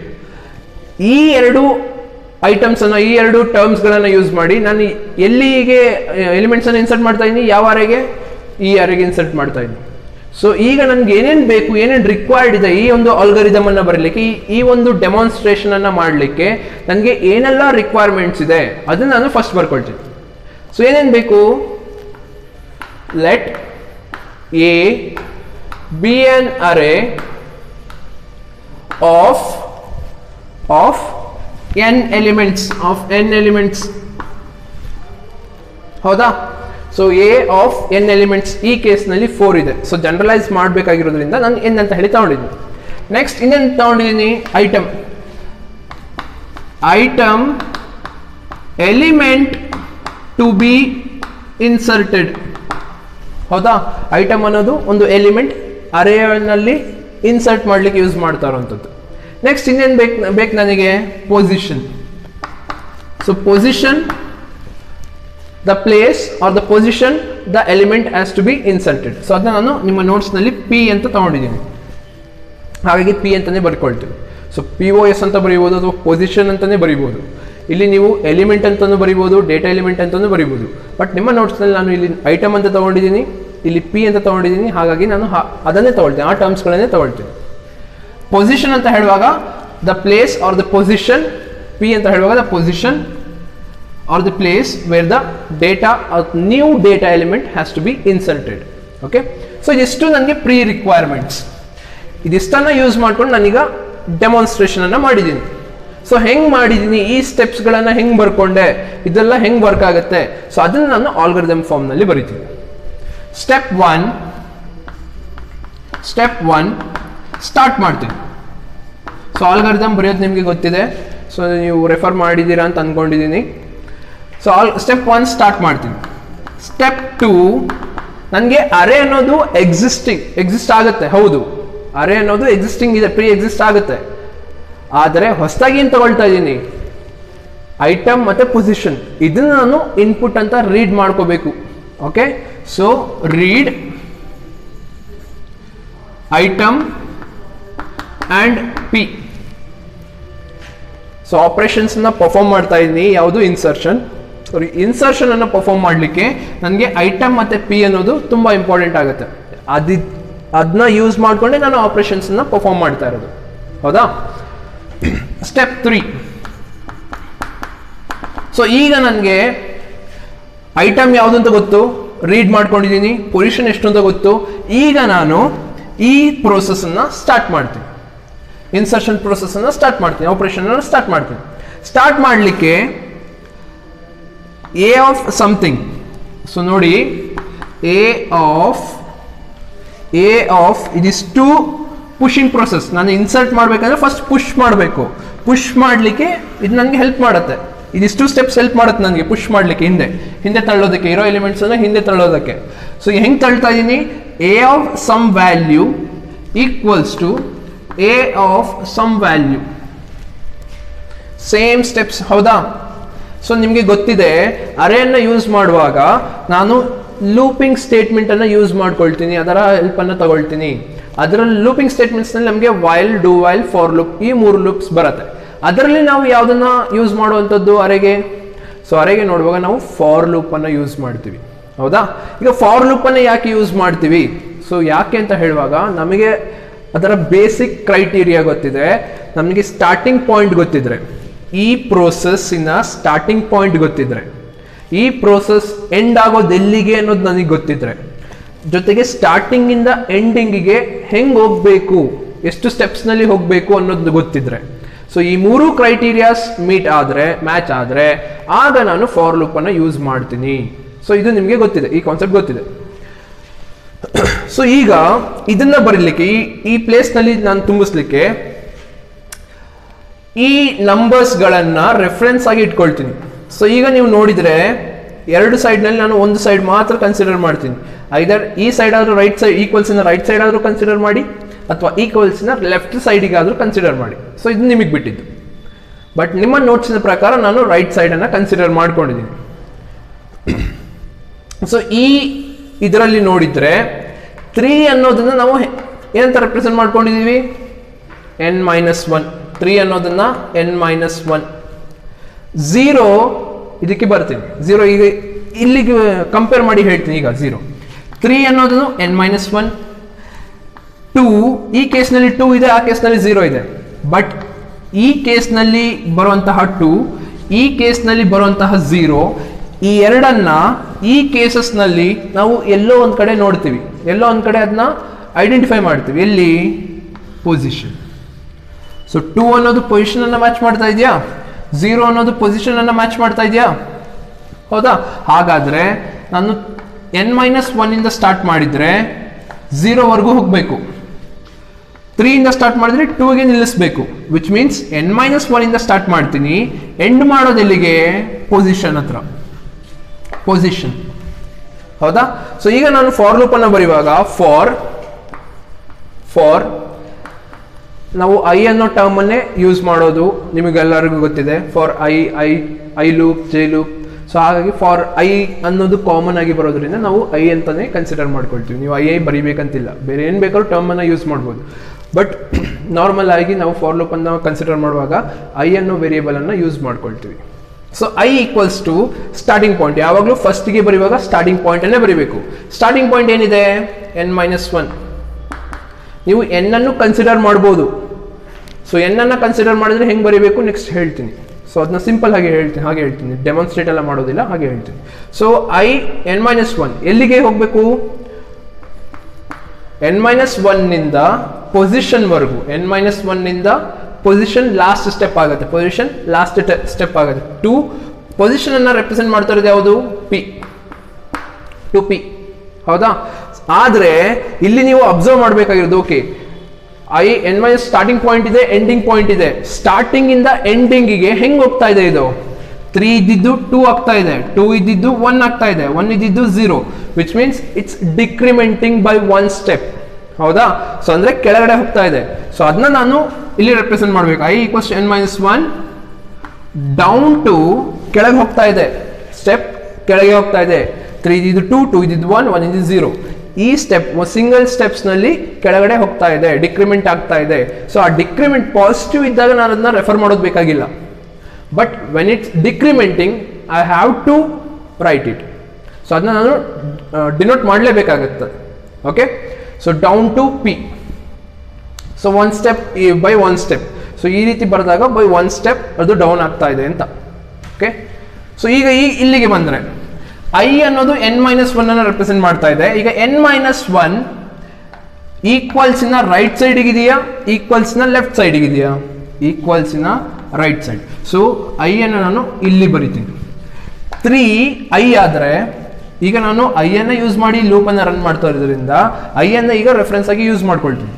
ಈ ಎರಡು ಐಟಮ್ಸನ್ನು, ಈ ಎರಡು ಟರ್ಮ್ಸ್ಗಳನ್ನು ಯೂಸ್ ಮಾಡಿ ನಾನು ಎಲ್ಲಿಗೆ ಎಲಿಮೆಂಟ್ಸನ್ನು ಇನ್ಸರ್ಟ್ ಮಾಡ್ತಾ ಇದ್ದೀನಿ? ಯಾವ ಅರೆಗೆ? ಈ ಅರೆಗೆ ಇನ್ಸರ್ಟ್ ಮಾಡ್ತಾ ಇದ್ದೀನಿ. ಸೊ ಈಗ ನನಗೆ ಏನೇನು ಬೇಕು, ಏನೇನು ರಿಕ್ವೈರ್ಡ್ ಇದೆ ಈ ಒಂದು ಆಲ್ಗರಿದಮ್ ಅನ್ನು ಬರಲಿಕ್ಕೆ, ಈ ಒಂದು ಡೆಮಾನ್ಸ್ಟ್ರೇಷನ್ ಅನ್ನು ಮಾಡಲಿಕ್ಕೆ ನನಗೆ ಏನೆಲ್ಲ ರಿಕ್ವೈರ್ಮೆಂಟ್ಸ್ ಇದೆ ಅದನ್ನು ನಾನು ಫಸ್ಟ್ ಬರ್ಕೊಳ್ತೀನಿ. ಸೊ ಏನೇನು ಬೇಕು? Let A be an array of n elements. ಹೌದಾ? So A of n elements ಈ ಕೇಸ್ನಲ್ಲಿ 4 ಇದೆ. ಸೊ ಜನರಲೈಸ್ ಮಾಡಬೇಕಾಗಿರೋದ್ರಿಂದ ನಾನು n ಅಂತ ಹೇಳಿ ತಗೊಂಡಿದ್ದೀನಿ. ನೆಕ್ಸ್ಟ್ ಇನ್ನೇನು ತಗೊಂಡಿದ್ದೀನಿ? Item element to be inserted. ಹೌದಾ? ಐಟಮ್ ಅನ್ನೋದು ಒಂದು ಎಲಿಮೆಂಟ್ ಅರೇನಲ್ಲಿ ಇನ್ಸರ್ಟ್ ಮಾಡಲಿಕ್ಕೆ ಯೂಸ್ ಮಾಡ್ತಾ ಇರೋವಂಥದ್ದು. ನೆಕ್ಸ್ಟ್ ಇನ್ನೇನು ಬೇಕು ನನಗೆ? Position. So position, the place or the position the element has to be inserted. So ಅದನ್ನ ನಾನು ನಿಮ್ಮ ನೋಟ್ಸ್ನಲ್ಲಿ ಪಿ ಅಂತ ತಗೊಂಡಿದ್ದೀನಿ, ಹಾಗಾಗಿ ಪಿ ಅಂತಲೇ ಬರ್ಕೊಳ್ತೀವಿ. ಸೊ POS ಅಂತ ಬರೀಬೋದು ಅಥವಾ ಪೊಸಿಷನ್ ಅಂತಲೇ ಬರೀಬೋದು. ಇಲ್ಲಿ ನೀವು ಎಲಿಮೆಂಟ್ ಅಂತಲೂ ಬರೀಬೋದು, ಡೇಟಾ ಎಲಿಮೆಂಟ್ ಅಂತಲೂ ಬರೀಬೋದು. ಬಟ್ ನಿಮ್ಮ ನೋಟ್ಸ್ನಲ್ಲಿ ನಾನು ಇಲ್ಲಿ ಐಟಮ್ ಅಂತ ತಗೊಂಡಿದ್ದೀನಿ, ಇಲ್ಲಿ ಪಿ ಅಂತ ತಗೊಂಡಿದ್ದೀನಿ, ಹಾಗಾಗಿ ನಾನು ಅದನ್ನೇ ತಗೊಳ್ತೀನಿ, ಆ ಟರ್ಮ್ಸ್ಗಳನ್ನೇ ತಗೊಳ್ತೀನಿ. ಪೊಸಿಷನ್ ಅಂತ ಹೇಳುವಾಗ the place or the position, P ಅಂತ ಹೇಳುವಾಗ the position or the place where the data new data element has to be inserted. Okay, so ಇದಿಷ್ಟು ನನಗೆ ಪ್ರೀ ರಿಕ್ವೈರ್ಮೆಂಟ್ಸ್. ಇದಿಷ್ಟನ್ನು ಯೂಸ್ ಮಾಡ್ಕೊಂಡು ನಾನೀಗ ಡೆಮಾನ್ಸ್ಟ್ರೇಷನ್ ಅನ್ನು ಮಾಡಿದ್ದೀನಿ. ಸೊ ಹೆಂಗೆ ಮಾಡಿದ್ದೀನಿ, ಈ ಸ್ಟೆಪ್ಸ್ಗಳನ್ನು ಹೆಂಗೆ ಬರ್ಕೊಂಡೆ, ಇದೆಲ್ಲ ಹೆಂಗೆ ವರ್ಕ್ ಆಗುತ್ತೆ, ಸೊ ಅದನ್ನು ನಾನು ಆಲ್ಗರಿದಮ್ ಫಾರ್ಮ್ನಲ್ಲಿ ಬರೀತೀನಿ. ಸ್ಟೆಪ್ ಒನ್ ಸ್ಟಾರ್ಟ್ ಮಾಡ್ತೀನಿ. ಸೊ ಆಲ್ಗರಿದಮ್ ಬರೆಯೋದು ನಿಮಗೆ ಗೊತ್ತಿದೆ, ಸೊ ನೀವು ರೆಫರ್ ಮಾಡಿದ್ದೀರಾ ಅಂತ ಅಂದ್ಕೊಂಡಿದ್ದೀನಿ. ಸೊ ಸ್ಟೆಪ್ 1 ಸ್ಟಾರ್ಟ್ ಮಾಡ್ತೀನಿ. ಸ್ಟೆಪ್ 2 ನನಗೆ ಅರೇ ಅನ್ನೋದು ಎಕ್ಸಿಸ್ಟ್ ಆಗುತ್ತೆ. ಹೌದು, ಅರೇ ಅನ್ನೋದು ಎಕ್ಸಿಸ್ಟಿಂಗ್ ಇದೆ, ಪ್ರೀ ಎಕ್ಸಿಸ್ಟ್ ಆಗುತ್ತೆ. ಆದರೆ ಹೊಸದಾಗಿ ಏನು ತಗೊಳ್ತಾ ಇದ್ದೀನಿ? ಐಟಮ್ ಮತ್ತು ಪೊಸಿಷನ್, ಇದನ್ನು ನಾನು ಇನ್ಪುಟ್ ಅಂತ ರೀಡ್ ಮಾಡ್ಕೋಬೇಕು. Okay, so read item and P. So ಆಪರೇಷನ್ಸ್ನ ಪರ್ಫಾರ್ಮ್ ಮಾಡ್ತಾ ಇದ್ದೀನಿ. ಯಾವುದು? ಇನ್ಸರ್ಷನ್ ಅನ್ನು ಪರ್ಫಾರ್ಮ್ ಮಾಡಲಿಕ್ಕೆ ನನಗೆ ಐಟಮ್ ಮತ್ತು ಪಿ ಅನ್ನೋದು ತುಂಬ ಇಂಪಾರ್ಟೆಂಟ್ ಆಗುತ್ತೆ. ಅದನ್ನ ಯೂಸ್ ಮಾಡಿಕೊಂಡೆ ನಾನು ಆಪರೇಷನ್ಸ್ನ ಪರ್ಫಾರ್ಮ್ ಮಾಡ್ತಾ ಇರೋದು. ಹೌದಾ? ಸ್ಟೆಪ್ 3. ಸೊ ಈಗ ನನಗೆ ಐಟಮ್ ಯಾವುದು ಅಂತ ಗೊತ್ತು, ರೀಡ್ ಮಾಡ್ಕೊಂಡಿದ್ದೀನಿ, ಪೊಸಿಷನ್ ಎಷ್ಟು ಅಂತ ಗೊತ್ತು. ಈಗ ನಾನು ಈ ಪ್ರೋಸೆಸ್ಸನ್ನು ಸ್ಟಾರ್ಟ್ ಮಾಡ್ತೀನಿ, ಇನ್ಸರ್ಷನ್ ಪ್ರೋಸೆಸ್ಸನ್ನು ಸ್ಟಾರ್ಟ್ ಮಾಡ್ತೀನಿ, ಆಪರೇಷನ್ ಸ್ಟಾರ್ಟ್ ಮಾಡ್ತೀನಿ. ಸ್ಟಾರ್ಟ್ ಮಾಡಲಿಕ್ಕೆ ಎ ಆಫ್ ಸಮಥಿಂಗ್. ಸೊ ನೋಡಿ, ಎ ಆಫ್ ಇದಿಷ್ಟು ಪುಷಿಂಗ್ ಪ್ರೋಸೆಸ್. ನಾನು ಇನ್ಸರ್ಟ್ ಮಾಡಬೇಕಂದ್ರೆ ಫಸ್ಟ್ ಪುಷ್ ಮಾಡಬೇಕು. ಪುಷ್ ಮಾಡಲಿಕ್ಕೆ ಇದು ನನಗೆ ಹೆಲ್ಪ್ ಮಾಡುತ್ತೆ. ಇದಿಷ್ಟು ಸ್ಟೆಪ್ಸ್ ಹೆಲ್ಪ್ ಮಾಡುತ್ತೆ ನನಗೆ ಪುಷ್ ಮಾಡಲಿಕ್ಕೆ, ಹಿಂದೆ ತಳ್ಳೋದಕ್ಕೆ, ಇರೋ ಎಲಿಮೆಂಟ್ಸನ್ನು ಹಿಂದೆ ತಳ್ಳೋದಕ್ಕೆ. ಸೊ ಹೆಂಗೆ ತಳ್ತಾ ಇದ್ದೀನಿ? A of some value equals to A of some value. Same steps. ಹೌದಾ? ಸೊ ನಿಮಗೆ ಗೊತ್ತಿದೆ, ಅರೇಯನ್ನು ಯೂಸ್ ಮಾಡುವಾಗ ನಾನು ಲೂಪಿಂಗ್ ಸ್ಟೇಟ್ಮೆಂಟನ್ನು ಯೂಸ್ ಮಾಡ್ಕೊಳ್ತೀನಿ, ಅದರ ಹೆಲ್ಪನ್ನು ತಗೊಳ್ತೀನಿ. ಅದರಲ್ಲಿ ಲೂಪಿಂಗ್ ಸ್ಟೇಟ್ಮೆಂಟ್ಸ್ನಲ್ಲಿ ನಮಗೆ while, do while, for loop, ಈ 3 ಲೂಪ್ಸ್ ಬರುತ್ತೆ. ಅದರಲ್ಲಿ ನಾವು ಯಾವುದನ್ನು ಯೂಸ್ ಮಾಡುವಂಥದ್ದು ಅರೆಗೆ? ಸೊ ಅರೆಗೆ ನೋಡುವಾಗ ನಾವು ಫಾರ್ ಲೂಪನ್ನು ಯೂಸ್ ಮಾಡ್ತೀವಿ. ಹೌದಾ? ಈಗ ಫಾರ್ ಲೂಪನ್ನು ಯಾಕೆ ಯೂಸ್ ಮಾಡ್ತೀವಿ? ಸೊ ಯಾಕೆ ಅಂತ ಹೇಳುವಾಗ ನಮಗೆ ಅದರ ಬೇಸಿಕ್ ಕ್ರೈಟೀರಿಯಾ ಗೊತ್ತಿದೆ, ನಮಗೆ ಸ್ಟಾರ್ಟಿಂಗ್ ಪಾಯಿಂಟ್ ಗೊತ್ತಿದ್ರೆ, ಈ ಪ್ರೋಸೆಸ್ಸಿನ ಸ್ಟಾರ್ಟಿಂಗ್ ಪಾಯಿಂಟ್ ಗೊತ್ತಿದ್ರೆ, ಈ ಪ್ರೋಸೆಸ್ ಎಂಡ್ ಆಗೋದು ಎಲ್ಲಿಗೆ ಅನ್ನೋದು ನನಗೆ ಗೊತ್ತಿದ್ರೆ, ಜೊತೆಗೆ ಸ್ಟಾರ್ಟಿಂಗಿಂದ ಎಂಡಿಂಗಿಗೆ ಹೆಂಗೆ ಹೋಗಬೇಕು, ಎಷ್ಟು ಸ್ಟೆಪ್ಸ್ನಲ್ಲಿ ಹೋಗಬೇಕು ಅನ್ನೋದು ಗೊತ್ತಿದ್ರೆ, ಸೊ ಈ 3 ಕ್ರೈಟೀರಿಯಾಸ್ ಮ್ಯಾಚ್ ಆದರೆ ಆಗ ನಾನು ಫಾರ್ ಲೂಪನ್ನು ಯೂಸ್ ಮಾಡ್ತೀನಿ. ಸೊ ಇದು ನಿಮಗೆ ಗೊತ್ತಿದೆ, ಈ ಕಾನ್ಸೆಪ್ಟ್ ಗೊತ್ತಿದೆ. ಸೊ ಈಗ ಇದನ್ನ ಬರೀಲಿಕ್ಕೆ, ಈ ಪ್ಲೇಸ್ನಲ್ಲಿ ನಾನು ತುಂಬಿಸ್ಲಿಕ್ಕೆ ಈ ನಂಬರ್ಸ್ಗಳನ್ನು ರೆಫರೆನ್ಸ್ ಆಗಿ ಇಟ್ಕೊಳ್ತೀನಿ. ಸೊ ಈಗ ನೀವು ನೋಡಿದರೆ 2 ಸೈಡ್ನಲ್ಲಿ ನಾನು ಒಂದು ಸೈಡ್ ಮಾತ್ರ ಕನ್ಸಿಡರ್ ಮಾಡ್ತೀನಿ. ಐದರ್ ಈ ಸೈಡ್ ಆದರೂ ರೈಟ್ ಸೈಡ್, ಈಕ್ವಲ್ಸಿನ ರೈಟ್ ಸೈಡ್ ಆದರೂ ಕನ್ಸಿಡರ್ ಮಾಡಿ, ಅಥವಾ ಈಕ್ವಲ್ಸಿನ ಲೆಫ್ಟ್ ಸೈಡಿಗೆ ಆದರೂ ಕನ್ಸಿಡರ್ ಮಾಡಿ. ಸೊ ಇದು ನಿಮಗೆ ಬಿಟ್ಟಿದ್ದು. ಬಟ್ ನಿಮ್ಮ ನೋಟ್ಸಿನ ಪ್ರಕಾರ ನಾನು ರೈಟ್ ಸೈಡನ್ನು ಕನ್ಸಿಡರ್ ಮಾಡ್ಕೊಂಡಿದ್ದೀನಿ. ಸೊ ಈ ಇದರಲ್ಲಿ ನೋಡಿದ್ರೆ 3 ಅನ್ನೋದನ್ನ ನಾವು ಏನಂತ ರೆಪ್ರೆಸೆಂಟ್ ಮಾಡ್ಕೊಂಡಿದೀವಿ, n-1. 3 ಅನ್ನೋದನ್ನ n-1. 0 ಇದಕ್ಕೆ ಬರ್ತೀನಿ, 0 ಈಗ ಇಲ್ಲಿಗೆ ಕಂಪೇರ್ ಮಾಡಿ ಹೇಳ್ತೀನಿ. ಈಗ 0 3 ಅನ್ನೋದು n-1. 2 ಈ ಕೇಸ್ನಲ್ಲಿ 2 ಇದೆ, ಆ ಕೇಸ್ನಲ್ಲಿ 0 ಇದೆ. ಬಟ್ ಈ ಕೇಸ್ನಲ್ಲಿ ಬರುವಂತಹ 2, ಈ ಕೇಸ್ನಲ್ಲಿ ಬರುವಂತಹ 0, ಈ ಎರಡನ್ನ ಈ ಕೇಸಸ್ನಲ್ಲಿ ನಾವು ಎಲ್ಲೋ ಒಂದು ಕಡೆ ನೋಡ್ತೀವಿ, ಎಲ್ಲೋ ಒಂದು ಕಡೆ ಅದನ್ನ ಐಡೆಂಟಿಫೈ ಮಾಡ್ತೀವಿ. ಎಲ್ಲಿ? ಪೊಸಿಷನ್. ಸೊ 2 ಅನ್ನೋದು ಪೊಸಿಷನ್ ಅನ್ನ ಮ್ಯಾಚ್ ಮಾಡ್ತಾ ಇದೆಯಾ, 0 ಅನ್ನೋದು ಪೊಸಿಷನ್ ಅನ್ನ ಮ್ಯಾಚ್ ಮಾಡ್ತಾ ಇದೆಯಾ? ಹೌದಾ? ಹಾಗಾದ್ರೆ ನಾನು n-1 ಇಂದ ಸ್ಟಾರ್ಟ್ ಮಾಡಿದ್ರೆ 0 ವರೆಗೂ ಹೋಗಬೇಕು, 3 ಇಂದ ಸ್ಟಾರ್ಟ್ ಮಾಡಿದ್ರೆ 2 ಗೆ ನಿಲ್ಲಿಸಬೇಕು. ವಿಚ್ ಮೀನ್ಸ್ n-1 ಇಂದ ಸ್ಟಾರ್ಟ್ ಮಾಡ್ತೀನಿ, ಎಂಡ್ ಮಾಡೋದು ಎಲ್ಲಿಗೆ? ಪೊಸಿಷನ್ ಹತ್ರ, ಪೊಸಿಷನ್. ಹೌದಾ? ಸೊ ಈಗ ನಾನು ಫಾರ್ ಲೂಪ್ ಅನ್ನು ಬರೆಯುವಾಗ ಫಾರ್ ನಾವು ಐ ಅನ್ನೋ ಟರ್ಮ್ ಅನ್ನೇ ಯೂಸ್ ಮಾಡೋದು ನಿಮಗೆಲ್ಲರಿಗೂ ಗೊತ್ತಿದೆ. For I loop, J loop. So ಹಾಗಾಗಿ ಫಾರ್ ಐ ಅನ್ನೋದು ಕಾಮನ್ ಆಗಿ ಬರೋದ್ರಿಂದ ನಾವು ಐ ಅಂತಾನೆ ಕನ್ಸಿಡರ್ ಮಾಡ್ಕೊಳ್ತೀವಿ. ನೀವು ಐ ಬರೀಬೇಕಂತಿಲ್ಲ, ಬೇರೆ ಏನು ಬೇಕಾದ್ರೂ ಟರ್ಮ್ ಅನ್ನ ಯೂಸ್ ಮಾಡ್ಬೋದು. ಬಟ್ ನಾರ್ಮಲ್ ಆಗಿ ನಾವು ಫಾರ್ ಲೂಪ್ ಅನ್ನು ಕನ್ಸಿಡರ್ ಮಾಡುವಾಗ ಐ ಅನ್ನೋ ವೇರಿಯೇಬಲ್ ಅನ್ನ ಯೂಸ್ ಮಾಡ್ಕೊಳ್ತೀವಿ. So I equals to starting point. ಯಾವಾಗಲೂ ಫಸ್ಟ್ಗೆ ಬರೆಯುವಾಗ ಸ್ಟಾರ್ಟಿಂಗ್ ಪಾಯಿಂಟ್ ಅನ್ನೇ ಬರೀಬೇಕು. ಸ್ಟಾರ್ಟಿಂಗ್ ಪಾಯಿಂಟ್ ಏನಿದೆ? n-1. ನೀವು n ಅನ್ನು ಕನ್ಸಿಡರ್ ಮಾಡ್ಬೋದು. ಸೊ n ಅನ್ನ ಕನ್ಸಿಡರ್ ಮಾಡಿದ್ರೆ ಹೆಂಗೆ ಬರೀಬೇಕು ನೆಕ್ಸ್ಟ್ ಹೇಳ್ತೀನಿ. ಸೊ ಅದನ್ನ ಸಿಂಪಲ್ ಹಾಗೆ ಹೇಳ್ತೀನಿ, ಡೆಮಾನ್ಸ್ಟ್ರೇಟ್ ಎಲ್ಲ ಮಾಡೋದಿಲ್ಲ, ಹಾಗೆ ಹೇಳ್ತೀನಿ. ಸೊ n-1 ಎಲ್ಲಿಗೆ ಹೋಗಬೇಕು? n-1 ನಿಂದ ಪೊಸಿಷನ್ ವರೆಗೂ. n-1 ನಿಂದ ಪೊಸಿಷನ್ ಲಾಸ್ಟ್ ಸ್ಟೆಪ್ ಆಗುತ್ತೆ, ಪೊಸಿಷನ್ ಲಾಸ್ಟ್ ಸ್ಟೆಪ್ ಆಗುತ್ತೆ. 2 ಪೊಸಿಷನ್ ಅನ್ನ ರೆಪ್ರೆಸೆಂಟ್ ಮಾಡ್ತಾ ಇರೋದು ಯಾವುದು? p. ಹೌದಾ? ಆದ್ರೆ ಇಲ್ಲಿ ನೀವು ಅಬ್ಸರ್ವ್ ಮಾಡಬೇಕಾಗಿರೋದು, ಓಕೆ n- ಸ್ಟಾರ್ಟಿಂಗ್ ಪಾಯಿಂಟ್ ಇದೆ, ಎಂಡಿಂಗ್ ಪಾಯಿಂಟ್ ಇದೆ. ಸ್ಟಾರ್ಟಿಂಗ್ ಇಂದ ಎಂಡಿಂಗಿಗೆ ಹೆಂಗ್ ಹೋಗ್ತಾ ಇದೆ ಇದು? 3 ಇದ್ದಿದ್ದು 2 ಆಗ್ತಾ ಇದೆ, 2 ಇದ್ದಿದ್ದು 1 ಆಗ್ತಾ ಇದೆ, 1 ಇದ್ದಿದ್ದು 0. Which means it's decrementing by 1 step. ಹೌದಾ? ಸೊ ಅಂದ್ರೆ ಕೆಳಗಡೆ ಹೋಗ್ತಾ ಇದೆ. ಸೊ ಅದನ್ನ ನಾನು ಇಲ್ಲಿ ರೆಪ್ರೆಸೆಂಟ್ ಮಾಡ್ಬೇಕು. i equals n-1 down to ಕೆಳಗೆ ಹೋಗ್ತಾ ಇದೆ, ಸ್ಟೆಪ್ ಕೆಳಗೆ ಹೋಗ್ತಾ ಇದೆ. 3 ಇದ್ದಿದ್ದು 2, 2 ಇದ್ದಿದ್ದು 1, 1 ಇದ್ದಿದ್ದು 0. ಈ ಸ್ಟೆಪ್ ಸಿಂಗಲ್ ಸ್ಟೆಪ್ಸ್ ನಲ್ಲಿ ಕೆಳಗಡೆ ಹೋಗ್ತಾ ಇದೆ, ಡಿಕ್ರಿಮೆಂಟ್ ಆಗ್ತಾ ಇದೆ. ಸೊ ಆ ಡಿಕ್ರಿಮೆಂಟ್ ಪಾಸಿಟಿವ್ ಇದ್ದಾಗ ನಾನು ಅದನ್ನ ರೆಫರ್ ಮಾಡೋದು ಬೇಕಾಗಿಲ್ಲ. But when it's decrementing I have to write it. So ಅದನ್ನ ನಾನು ಡಿನೋಟ್ ಮಾಡಲೇಬೇಕಾಗುತ್ತೆ. Okay, so down to p. So 1 step by 1 step. So ಈ ರೀತಿ ಬರೆದಾಗ ಬೈ 1 ಸ್ಟೆಪ್ ಅದು ಡೌನ್ ಆಗ್ತಾ ಇದೆ ಅಂತ. ಓಕೆ, ಸೊ ಈಗ ಇಲ್ಲಿಗೆ ಬಂದ್ರೆ ಐ ಅನ್ನೋದು n-1 ಅನ್ನು ರೆಪ್ರೆಸೆಂಟ್ ಮಾಡ್ತಾ ಇದೆ. ಈಗ n-1 ಈಕ್ವಲ್ಸ್ ನ ರೈಟ್ ಸೈಡ್ ಇದೆಯಾ, ಈಕ್ವಲ್ಸ್ ನ ಲೆಫ್ಟ್ ಸೈಡ್ ಇದೆಯಾ? ಈಕ್ವಲ್ಸ್ ನ ರೈಟ್ ಸೈಡ್. ಸೊ ಐ ಅನ್ನು ನಾನು ಇಲ್ಲಿ ಬರಿತೀನಿ. 3 ಐ ಆದ್ರೆ ಈಗ ನಾನು ಐ ಅನ್ನ ಯೂಸ್ ಮಾಡಿ ಲೂಪ್ ಅನ್ನ ರನ್ ಮಾಡ್ತಾ ಇರೋದ್ರಿಂದ ಐ ಅನ್ನ ಈಗ ರೆಫರೆನ್ಸ್ ಆಗಿ ಯೂಸ್ ಮಾಡ್ಕೊಳ್ತೀನಿ.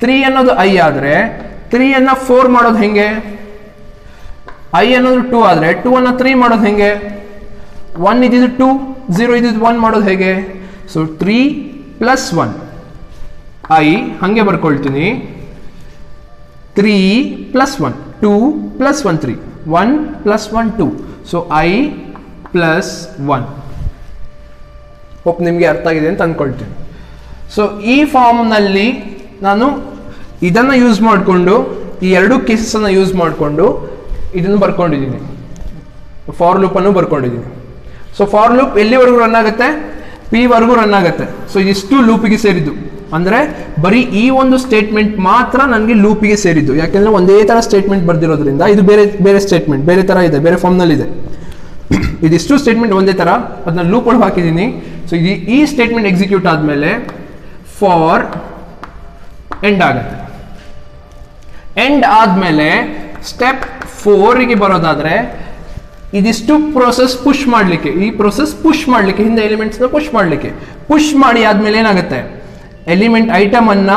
3 ಅನ್ನೋದು ಐ ಆದ್ರೆ 3 ಅನ್ನ 4 ಮಾಡೋದು ಹೆಂಗೆ? ಐ ಅನ್ನೋದು 2 ಆದ್ರೆ 2 ಅನ್ನ 3 ಮಾಡೋದು ಹೆಂಗೆ? 1 ಇದ್ದಿದ್ದು 2, 0 ಇದ್ದಿದ್ದು 1 ಮಾಡೋದು ಹೇಗೆ? ಸೊ 3 + 1 ಐ ಹಂಗೆ ಬರ್ಕೊಳ್ತೀನಿ. 3 + 1 2 + 1 3 1 + 1 2. So I + 1. ಹೋಪ್ ನಿಮಗೆ ಅರ್ಥ ಆಗಿದೆ ಅಂತ ಅಂದ್ಕೊಳ್ತೀನಿ. ಸೊ ಈ ಫಾರ್ಮ್ನಲ್ಲಿ ನಾನು ಇದನ್ನು ಯೂಸ್ ಮಾಡಿಕೊಂಡು, ಈ ಎರಡು ಕೇಸಸನ್ನು ಯೂಸ್ ಮಾಡಿಕೊಂಡು ಇದನ್ನು ಬರ್ಕೊಂಡಿದ್ದೀನಿ, ಫಾರ್ ಲೂಪನ್ನು ಬರ್ಕೊಂಡಿದ್ದೀನಿ. ಸೊ ಫಾರ್ ಲೂಪ್ ಎಲ್ಲಿವರೆಗೂ ರನ್ ಆಗುತ್ತೆ? p ವರೆಗೂ ರನ್ ಆಗುತ್ತೆ. ಸೊ ಇದಿಷ್ಟು ಲೂಪಿಗೆ ಸೇರಿದ್ದು, ಅಂದರೆ ಬರೀ ಈ ಒಂದು ಸ್ಟೇಟ್ಮೆಂಟ್ ಮಾತ್ರ ನನಗೆ ಲೂಪಿಗೆ ಸೇರಿದ್ದು. ಯಾಕೆಂದರೆ ಒಂದೇ ಥರ ಸ್ಟೇಟ್ಮೆಂಟ್ ಬರ್ದಿರೋದ್ರಿಂದ ಇದು ಬೇರೆ ಬೇರೆ ಸ್ಟೇಟ್ಮೆಂಟ್ ಬೇರೆ ಥರ ಇದೆ, ಬೇರೆ ಫಾರ್ಮ್ನಲ್ಲಿದೆ. ಇದಿಷ್ಟು ಸ್ಟೇಟ್ಮೆಂಟ್ ಒಂದೇ ಥರ, ಅದನ್ನ ಲೂಪ್ ಒಳಗೆ ಹಾಕಿದ್ದೀನಿ. ಸೊ ಈ ಸ್ಟೇಟ್ಮೆಂಟ್ ಎಕ್ಸಿಕ್ಯೂಟ್ ಆದಮೇಲೆ ಫಾರ್ ಎಂಡ್ ಆಗುತ್ತೆ. ಎಂಡ್ ಆದಮೇಲೆ ಸ್ಟೆಪ್ 4ಗೆ ಬರೋದಾದ್ರೆ ಇದಿಷ್ಟು ಪ್ರೋಸೆಸ್ ಪುಷ್ ಮಾಡಲಿಕ್ಕೆ, ಈ ಪ್ರೋಸೆಸ್ ಪುಷ್ ಮಾಡಲಿಕ್ಕೆ, ಹಿಂದೆ ಎಲಿಮೆಂಟ್ಸ್ನ ಪುಷ್ ಮಾಡಿ ಆದ್ಮೇಲೆ ಏನಾಗುತ್ತೆ? ಎಲಿಮೆಂಟ್ ಐಟಮ್ ಅನ್ನ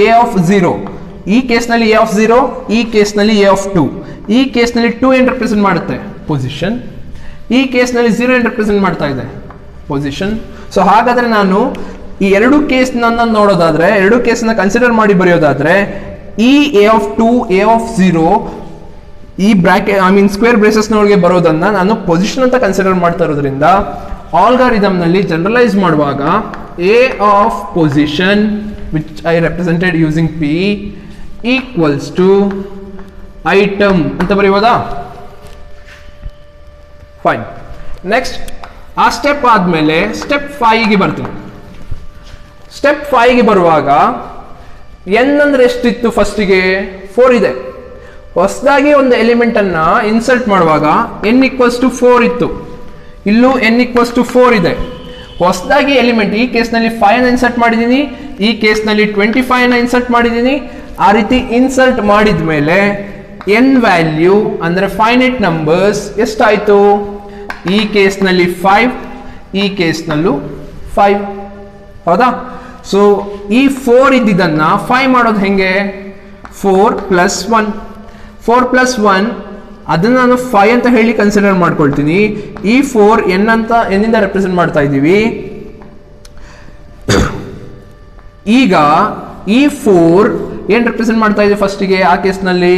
a(0), ಈ ಕೇಸ್ನಲ್ಲಿ a(0), ಈ ಕೇಸ್ನಲ್ಲಿ a(2). ಈ ಕೇಸ್ನಲ್ಲಿ 2 ಏನು ರೆಪ್ರೆಸೆಂಟ್ ಮಾಡುತ್ತೆ? ಪೊಸಿಷನ್. ಈ ಕೇಸ್ನಲ್ಲಿ 0 ಏನು ರೆಪ್ರೆಸೆಂಟ್ ಮಾಡ್ತಾ ಇದೆ? ಪೊಸಿಷನ್. ಸೊ ಹಾಗಾದ್ರೆ ನಾನು ಈ ಎರಡು ಕೇಸ್ನ ನೋಡೋದಾದ್ರೆ, ಎರಡು ಕೇಸ್ನ ಕನ್ಸಿಡರ್ ಮಾಡಿ ಬರೆಯೋದಾದ್ರೆ, ಈ a(2), a(0) ಈ ಬ್ರಾಕೆಟ್ ಸ್ಕ್ವೇರ್ ಬ್ರೇಸಸ್ ನೊಳಗೆ ಬರೋದನ್ನ ನಾನು ಪೊಸಿಷನ್ ಅಂತ ಕನ್ಸಿಡರ್ ಮಾಡ್ತಾ ಇರೋದ್ರಿಂದ ಆಲ್ಗಾರಿದಮ್ ನಲ್ಲಿ ಜನರಲೈಸ್ ಮಾಡುವಾಗ A of position which I represented using P equals to item ಅಂತ ಬರೆಯುವುದಾ? ಫೈನ್. ನೆಕ್ಸ್ಟ್ ಆ ಸ್ಟೆಪ್ ಆದ್ಮೇಲೆ ಸ್ಟೆಪ್ 5ಗೆ ಬರ್ತೀನಿ. ಸ್ಟೆಪ್ 5ಗೆ ಬರುವಾಗ ಎನ್ ಅಂದ್ರೆ ಎಷ್ಟಿತ್ತು? ಫಸ್ಟಿಗೆ 4 ಇದೆ. ಹೊಸದಾಗಿ ಒಂದು ಎಲಿಮೆಂಟ್ ಅನ್ನ ಇನ್ಸರ್ಟ್ ಮಾಡುವಾಗ n ಈಕ್ವಲ್ಸ್ ಟು 4 ಇತ್ತು. ಇಲ್ಲೂ n ಈಕ್ವಲ್ಸ್ ಟು 4 ಇದೆ. ಹೊಸದಾಗಿ ಎಲಿಮೆಂಟ್ ಈ ಕೇಸ್ನಲ್ಲಿ 5 ಅನ್ನು ಇನ್ಸರ್ಟ್ ಮಾಡಿದ್ದೀನಿ, ಈ ಕೇಸ್ನಲ್ಲಿ 25 ಅನ್ನು ಇನ್ಸರ್ಟ್ ಮಾಡಿದ್ದೀನಿ. ಆ ರೀತಿ ಇನ್ಸರ್ಟ್ ಮಾಡಿದ ಮೇಲೆ n ವ್ಯಾಲ್ಯೂ ಅಂದ್ರೆ ಫೈನೈಟ್ ನಂಬರ್ಸ್ ಎಷ್ಟಾಯ್ತು? ಈ ಕೇಸ್ನಲ್ಲಿ 5, ಈ ಕೇಸ್ನಲ್ಲೂ 5. ಹೌದಾ? ಸೊ ಈ 4 ಇದ್ದಿದ್ದನ್ನ 5 ಮಾಡೋದು ಹೆಂಗೆ? 4 + 1. 4 + 1 ಅದನ್ನ ನಾನು 5 ಅಂತ ಹೇಳಿ ಕನ್ಸಿಡರ್ ಮಾಡ್ಕೊಳ್ತೀನಿ. ಈ 4 n ಅಂತ ಎನ್ನಿಂದ ರೆಪ್ರೆಸೆಂಟ್ ಮಾಡ್ತಾ ಇದ್ದೀವಿ. ಈಗ ಈ 4 ಏನ್ ರೆಪ್ರೆಸೆಂಟ್ ಮಾಡ್ತಾ ಇದೆ? ಫಸ್ಟಿಗೆ ಆ ಕೇಸ್ನಲ್ಲಿ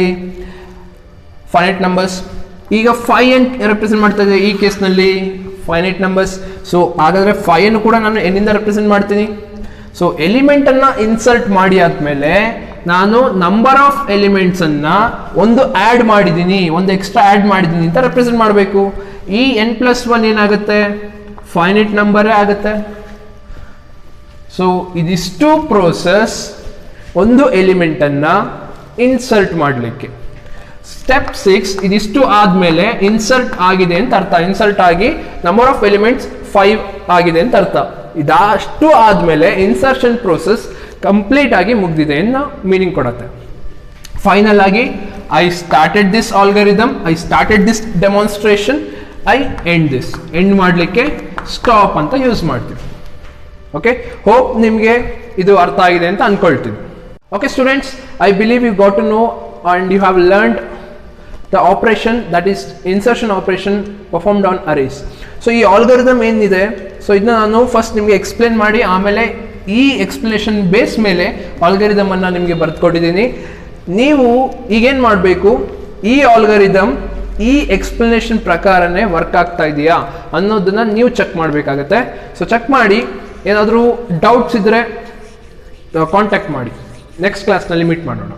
ಫೈನೈಟ್ ನಂಬರ್ಸ್. ಈಗ 5 n ರೆಪ್ರೆಸೆಂಟ್ ಮಾಡ್ತಾ ಇದೆ ಈ ಕೇಸ್ನಲ್ಲಿ ಫೈನೈಟ್ ನಂಬರ್ಸ್. ಸೊ ಹಾಗಾದ್ರೆ 5 ಅನ್ನು ಕೂಡ ನಾನು ಎನ್ನಿಂದ ರೆಪ್ರೆಸೆಂಟ್ ಮಾಡ್ತೀನಿ. ಸೊ ಎಲಿಮೆಂಟ್ ಅನ್ನ ಇನ್ಸರ್ಟ್ ಮಾಡಿ ಆದ್ಮೇಲೆ ನಾನು ನಂಬರ್ ಆಫ್ ಎಲಿಮೆಂಟ್ಸ್ ಅನ್ನ ಒಂದು ಆಡ್ ಮಾಡಿದ್ದೀನಿ, ಒಂದು ಎಕ್ಸ್ಟ್ರಾ ಆಡ್ ಮಾಡಿದ್ದೀನಿ ಅಂತ ರೆಪ್ರೆಸೆಂಟ್ ಮಾಡಬೇಕು. ಈ n + 1 ಏನಾಗುತ್ತೆ? ಫೈನೈಟ್ ನಂಬರೇ ಆಗುತ್ತೆ. ಸೊ ಇದಿಷ್ಟು ಪ್ರೋಸೆಸ್ ಒಂದು ಎಲಿಮೆಂಟ್ ಅನ್ನ ಇನ್ಸರ್ಟ್ ಮಾಡಲಿಕ್ಕೆ. ಸ್ಟೆಪ್ 6 ಇದಿಷ್ಟು ಆದ್ಮೇಲೆ ಇನ್ಸರ್ಟ್ ಆಗಿದೆ ಅಂತ ಅರ್ಥ. ಇನ್ಸರ್ಟ್ ಆಗಿ ನಂಬರ್ ಆಫ್ ಎಲಿಮೆಂಟ್ಸ್ 5 ಆಗಿದೆ ಅಂತ ಅರ್ಥ. ಇದಷ್ಟು ಆದ್ಮೇಲೆ ಇನ್ಸರ್ಷನ್ ಪ್ರೋಸೆಸ್ ಕಂಪ್ಲೀಟ್ ಆಗಿ ಮುಗ್ದಿದೆ ಅನ್ನೋ ಮೀನಿಂಗ್ ಕೊಡುತ್ತೆ. ಫೈನಲ್ ಆಗಿ I started this algorithm, I started this demonstration, I end this. End ಮಾಡಲಿಕ್ಕೆ ಸ್ಟಾಪ್ ಅಂತ ಯೂಸ್ ಮಾಡ್ತೀವಿ. ಓಕೆ, ಹೋಪ್ ನಿಮಗೆ ಇದು ಅರ್ಥ ಆಗಿದೆ ಅಂತ ಅನ್ಕೊಳ್ತೀನಿ. Okay students, I believe you got to know and you have learned the operation, that is insertion operation performed on arrays. So ಈ algorithm ಏನಿದೆ, ಸೊ ಇದನ್ನ ನಾನು ಫಸ್ಟ್ ನಿಮಗೆ ಎಕ್ಸ್ಪ್ಲೇನ್ ಮಾಡಿ ಆಮೇಲೆ ಈ ಎಕ್ಸ್ಪ್ಲನೇಷನ್ ಬೇಸ್ ಮೇಲೆ ಆಲ್ಗಾರಿದಮ್ ಅನ್ನ ನಿಮಗೆ ಬರ್ದುಕೊಟ್ಟಿದ್ದೀನಿ. ನೀವು ಈಗೇನು ಮಾಡಬೇಕು, ಈ ಆಲ್ಗಾರಿದಮ್ ಈ ಎಕ್ಸ್ಪ್ಲನೇಷನ್ ಪ್ರಕಾರನೇ ವರ್ಕ್ ಆಗ್ತಾ ಇದೆಯಾ ಅನ್ನೋದನ್ನ ನೀವು ಚೆಕ್ ಮಾಡಬೇಕಾಗತ್ತೆ. ಸೊ ಚೆಕ್ ಮಾಡಿ, ಏನಾದರೂ ಡೌಟ್ಸ್ ಇದ್ರೆ ಕಾಂಟ್ಯಾಕ್ಟ್ ಮಾಡಿ. ನೆಕ್ಸ್ಟ್ ಕ್ಲಾಸ್ನಲ್ಲಿ ಮೀಟ್ ಮಾಡೋಣ.